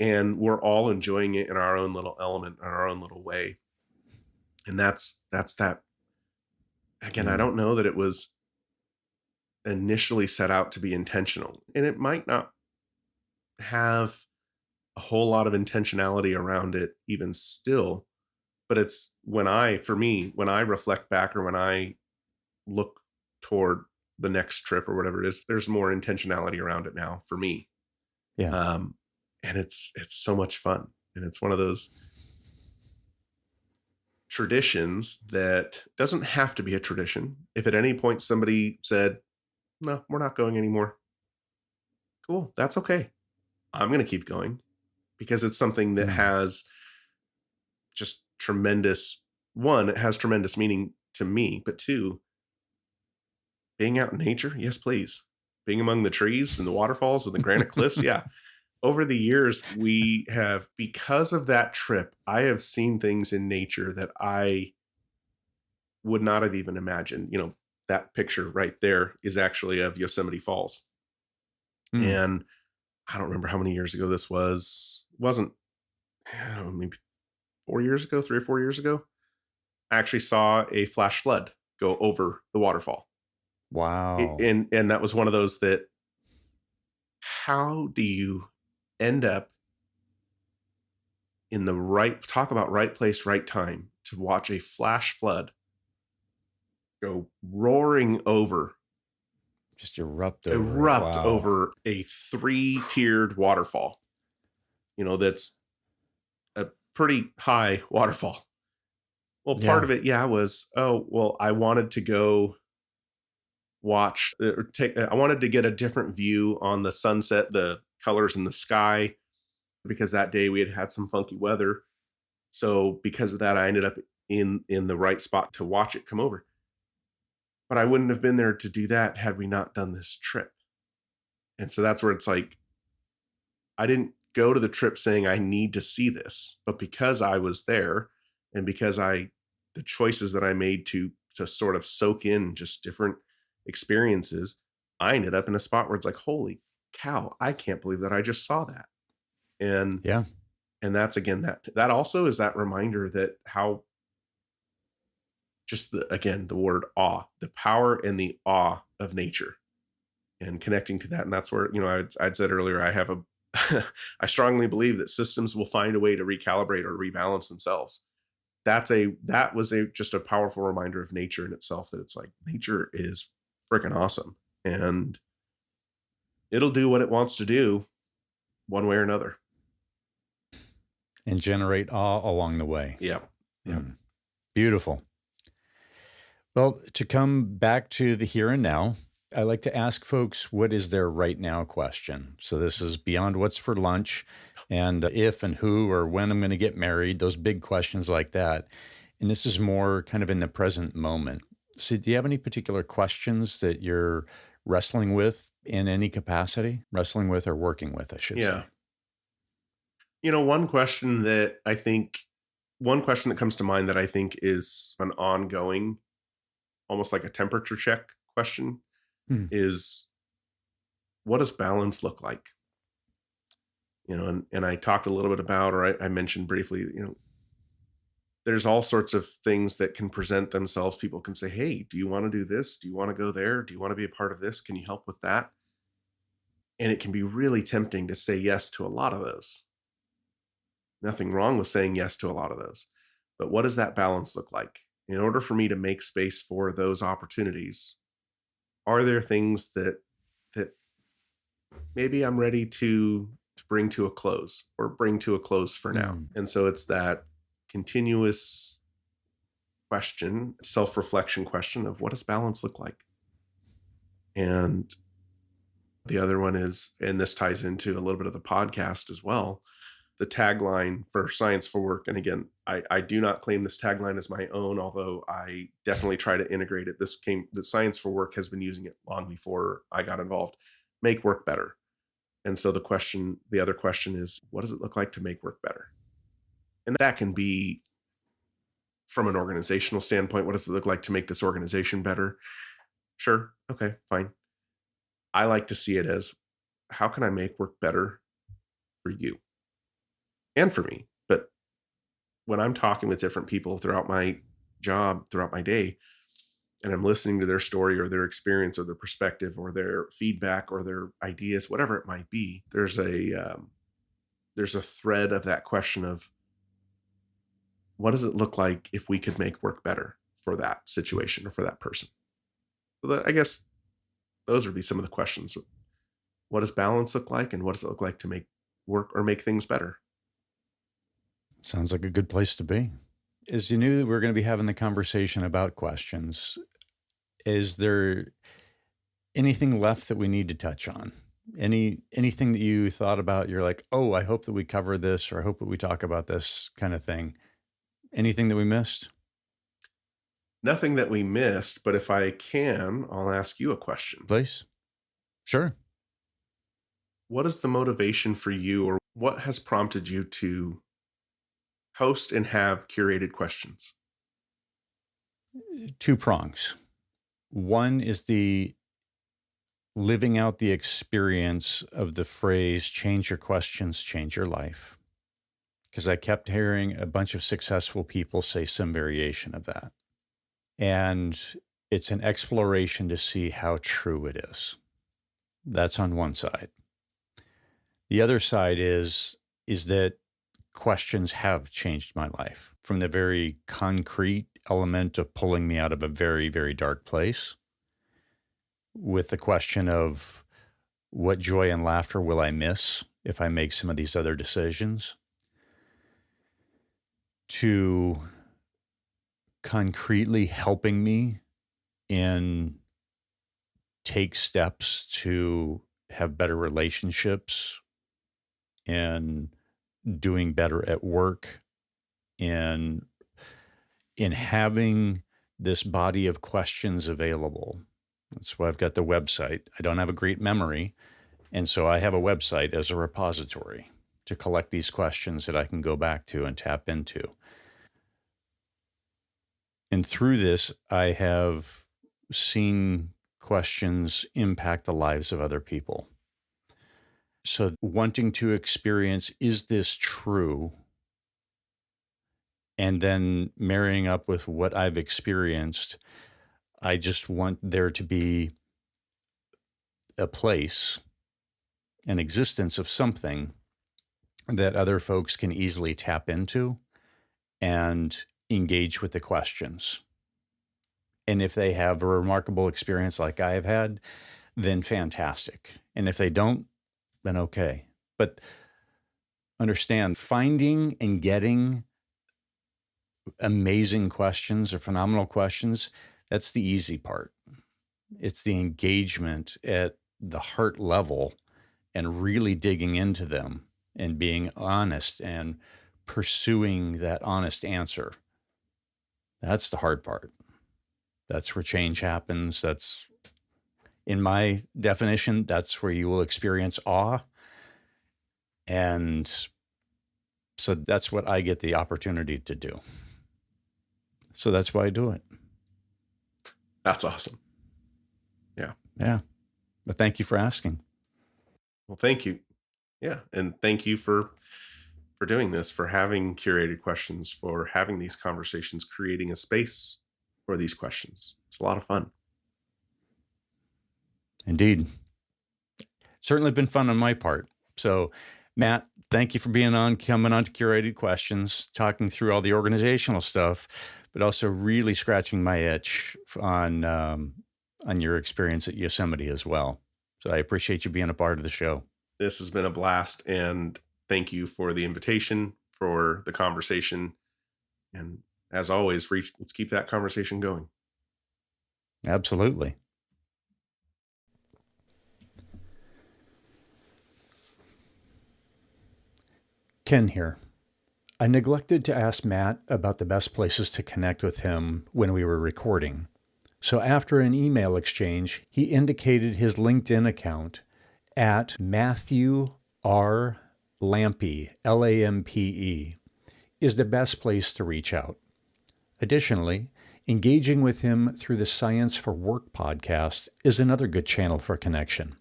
[SPEAKER 1] And we're all enjoying it in our own little element, in our own little way. And that's that. Again, I don't know that it was initially set out to be intentional, and it might not have a whole lot of intentionality around it even still. But it's for me, when I reflect back or when I look toward the next trip or whatever it is, there's more intentionality around it now for me.
[SPEAKER 2] Yeah.
[SPEAKER 1] And it's so much fun. And it's one of those traditions that doesn't have to be a tradition. If at any point somebody said, no, we're not going anymore, cool, that's okay. I'm going to keep going because it's something that has just it has tremendous meaning to me, but two, being out in nature, yes, please. Being among the trees and the waterfalls and the granite cliffs, yeah. Over the years, because of that trip, I have seen things in nature that I would not have even imagined. That picture right there is actually of Yosemite Falls. And I don't remember how many years ago this was. Wasn't, maybe 4 years ago, 3 or 4 years ago. I actually saw a flash flood go over the waterfall.
[SPEAKER 2] Wow.
[SPEAKER 1] And that was one of those that, how do you end up in talk about right place, right time to watch a flash flood go roaring over,
[SPEAKER 2] just erupt
[SPEAKER 1] over a 3-tiered waterfall, that's a pretty high waterfall. Well, part of it, was, I wanted to go watch I wanted to get a different view on the sunset, the colors in the sky, because that day we had some funky weather. So because of that, I ended up in the right spot to watch it come over. But I wouldn't have been there to do that had we not done this trip. And so that's where it's like, I didn't go to the trip saying I need to see this, but because I was there and because the choices that I made to sort of soak in just different experiences, I ended up in a spot where it's like, holy cow, I can't believe that I just saw that. And and that's, again, that also is that reminder that how just the word awe, the power and the awe of nature, and connecting to that. And that's where, I'd said earlier, I strongly believe that systems will find a way to recalibrate or rebalance themselves. That was just a powerful reminder of nature in itself, that it's like, nature is freaking awesome and it'll do what it wants to do one way or another.
[SPEAKER 2] And generate awe along the way.
[SPEAKER 1] Yeah.
[SPEAKER 2] Beautiful. Well, to come back to the here and now, I like to ask folks, what is their right now question? So this is beyond what's for lunch and if and who or when I'm going to get married, those big questions like that. And this is more kind of in the present moment. So do you have any particular questions that you're wrestling with in any capacity? Wrestling with or working with, I should say.
[SPEAKER 1] One question that comes to mind that I think is an ongoing, almost like a temperature check question, is, what does balance look like? And I talked a little bit about, or I mentioned briefly, there's all sorts of things that can present themselves. People can say, hey, do you want to do this? Do you want to go there? Do you want to be a part of this? Can you help with that? And it can be really tempting to say yes to a lot of those. Nothing wrong with saying yes to a lot of those. But what does that balance look like? In order for me to make space for those opportunities, are there things that maybe I'm ready to bring to a close, or bring to a close for now? And so it's that continuous question, self-reflection question of, what does balance look like? And the other one is, and this ties into a little bit of the podcast as well, the tagline for Science for Work. And again, I do not claim this tagline as my own, although I definitely try to integrate it. The Science for Work has been using it long before I got involved. Make work better. And so the other question is, what does it look like to make work better? And that can be from an organizational standpoint, what does it look like to make this organization better? Sure. Okay, fine. I like to see it as, how can I make work better for you and for me? But when I'm talking with different people throughout my job, throughout my day, and I'm listening to their story or their experience or their perspective or their feedback or their ideas, whatever it might be, there's a thread of that question of, what does it look like if we could make work better for that situation or for that person? So I guess those would be some of the questions. What does balance look like, and what does it look like to make work or make things better?
[SPEAKER 2] Sounds like a good place to be. As you knew that we were going to be having the conversation about questions, is there anything left that we need to touch on? Anything that you thought about, you're like, oh, I hope that we cover this, or I hope that we talk about this kind of thing? Anything that we missed?
[SPEAKER 1] Nothing that we missed, but if I can, I'll ask you a question.
[SPEAKER 2] Please. Sure.
[SPEAKER 1] What is the motivation for you, or what has prompted you to host and have curated questions?
[SPEAKER 2] Two prongs. One is the living out the experience of the phrase, change your questions, change your life. Because I kept hearing a bunch of successful people say some variation of that. And it's an exploration to see how true it is. That's on one side. The other side is that questions have changed my life from the very concrete element of pulling me out of a very, very dark place, with the question of, what joy and laughter will I miss if I make some of these other decisions, to concretely helping me in take steps to have better relationships, in doing better at work, in having this body of questions available. That's why I've got the website. I don't have a great memory, and so I have a website as a repository to collect these questions that I can go back to and tap into. And through this, I have seen questions impact the lives of other people. So wanting to experience, is this true? And then marrying up with what I've experienced, I just want there to be a place, an existence of something that other folks can easily tap into and engage with the questions. And if they have a remarkable experience like I have had, then fantastic. And if they don't, then okay. But understand, finding and getting amazing questions or phenomenal questions, that's the easy part. It's the engagement at the heart level and really digging into them and being honest and pursuing that honest answer. That's the hard part. That's where change happens. That's, in my definition, that's where you will experience awe. And so that's what I get the opportunity to do. So that's why I do it.
[SPEAKER 1] That's awesome. Yeah.
[SPEAKER 2] Yeah. But thank you for asking.
[SPEAKER 1] Well, thank you. Yeah. And thank you for doing this, for having curated questions, for having these conversations, creating a space for these questions. It's a lot of fun.
[SPEAKER 2] Indeed. Certainly been fun on my part. So, Matt, thank you for being on, coming on to Curated Questions, talking through all the organizational stuff, but also really scratching my itch on your experience at Yosemite as well. So I appreciate you being a part of the show.
[SPEAKER 1] This has been a blast, and thank you for the invitation, for the conversation. And as always, let's keep that conversation going.
[SPEAKER 2] Absolutely. Ken here. I neglected to ask Matt about the best places to connect with him when we were recording. So after an email exchange, he indicated his LinkedIn account at Matthew R. Lampe, Lampe, is the best place to reach out. Additionally, Engaging with him through the Science for Work podcast is another good channel for connection.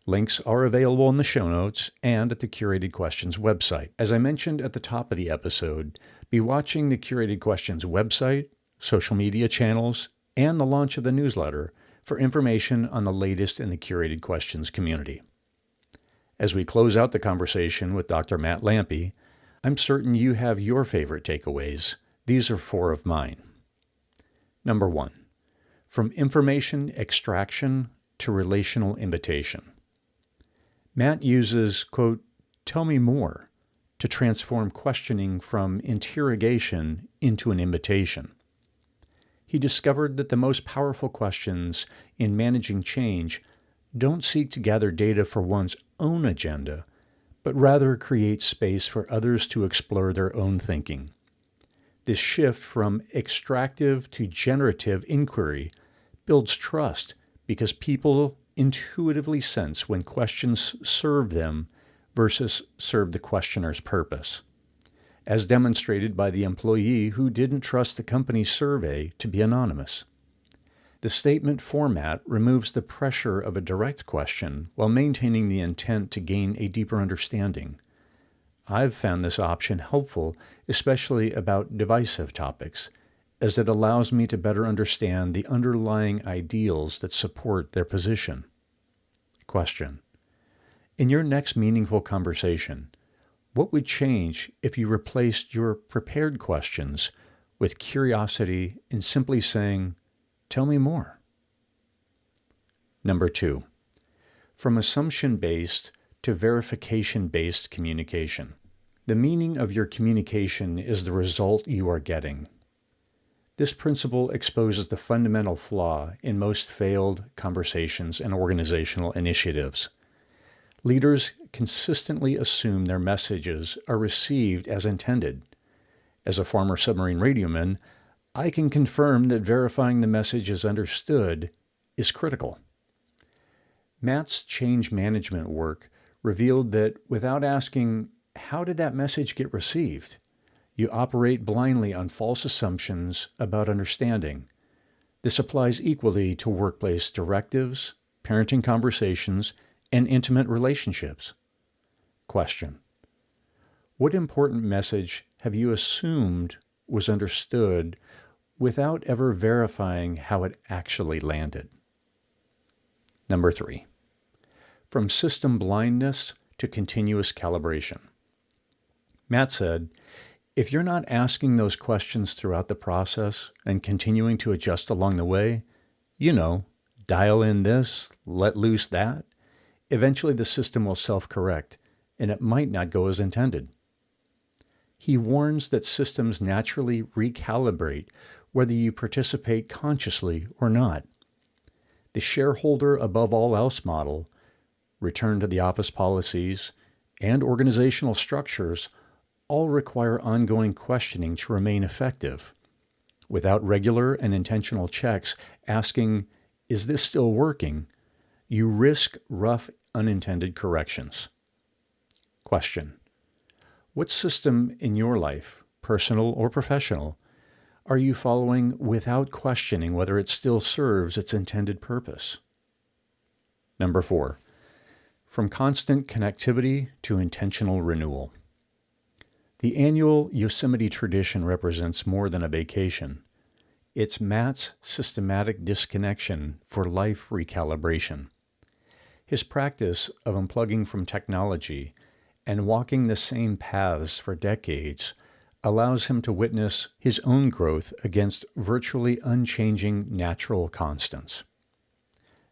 [SPEAKER 2] Links are available in the show notes and at the Curated Questions website. As I mentioned at the top of the episode, be watching the Curated Questions website, social media channels, and the launch of the newsletter for information on the latest in the Curated Questions community. As we close out the conversation with Dr. Matt Lampe, I'm certain you have your favorite takeaways. These are 4 of mine. Number 1, from information extraction to relational invitation. Matt uses, quote, "tell me more," to transform questioning from interrogation into an invitation. He discovered that the most powerful questions in managing change don't seek to gather data for one's own agenda, but rather create space for others to explore their own thinking. This shift from extractive to generative inquiry builds trust because people intuitively sense when questions serve them versus serve the questioner's purpose, as demonstrated by the employee who didn't trust the company's survey to be anonymous. The statement format removes the pressure of a direct question while maintaining the intent to gain a deeper understanding. I've found this option helpful, especially about divisive topics, as it allows me to better understand the underlying ideals that support their position. Question: in your next meaningful conversation, what would change if you replaced your prepared questions with curiosity and simply saying, "Tell me more"? Number 2, from assumption-based to verification-based communication. The meaning of your communication is the result you are getting. This principle exposes the fundamental flaw in most failed conversations and organizational initiatives. Leaders consistently assume their messages are received as intended. As a former submarine radioman, I can confirm that verifying the message is understood is critical. Matt's change management work revealed that without asking, "How did that message get received?" you operate blindly on false assumptions about understanding. This applies equally to workplace directives, parenting conversations, and intimate relationships. Question: what important message have you assumed was understood without ever verifying how it actually landed? Number 3, from system blindness to continuous calibration. Matt said, if you're not asking those questions throughout the process and continuing to adjust along the way, dial in this, let loose that, eventually the system will self-correct, and it might not go as intended. He warns that systems naturally recalibrate whether you participate consciously or not. The shareholder above all else model, return to the office policies, and organizational structures all require ongoing questioning to remain effective. Without regular and intentional checks asking, "Is this still working?" you risk rough, unintended corrections. Question: what system in your life, personal or professional, are you following without questioning whether it still serves its intended purpose? Number 4, from constant connectivity to intentional renewal. The annual Yosemite tradition represents more than a vacation. It's Matt's systematic disconnection for life recalibration. His practice of unplugging from technology and walking the same paths for decades allows him to witness his own growth against virtually unchanging natural constants.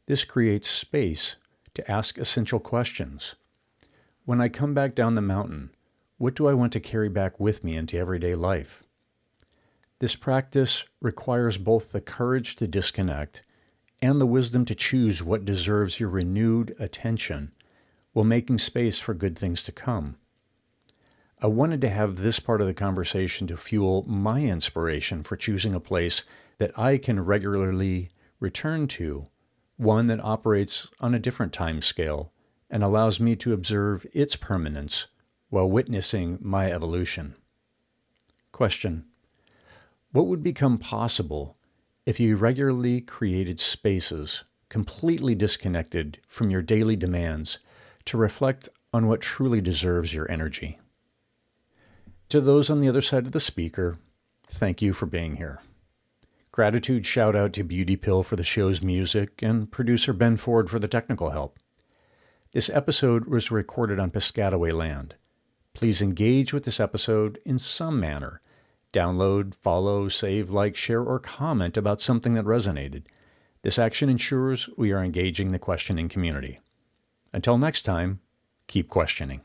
[SPEAKER 2] This creates space to ask essential questions. When I come back down the mountain, what do I want to carry back with me into everyday life? This practice requires both the courage to disconnect and the wisdom to choose what deserves your renewed attention while making space for good things to come. I wanted to have this part of the conversation to fuel my inspiration for choosing a place that I can regularly return to, one that operates on a different time scale and allows me to observe its permanence while witnessing my evolution. Question: What would become possible if you regularly created spaces completely disconnected from your daily demands to reflect on what truly deserves your energy? To those on the other side of the speaker, thank you for being here. Gratitude shout out to Beauty Pill for the show's music and producer Ben Ford for the technical help. This episode was recorded on Piscataway land. Please engage with this episode in some manner. Download, follow, save, like, share, or comment about something that resonated. This action ensures we are engaging the questioning community. Until next time, keep questioning.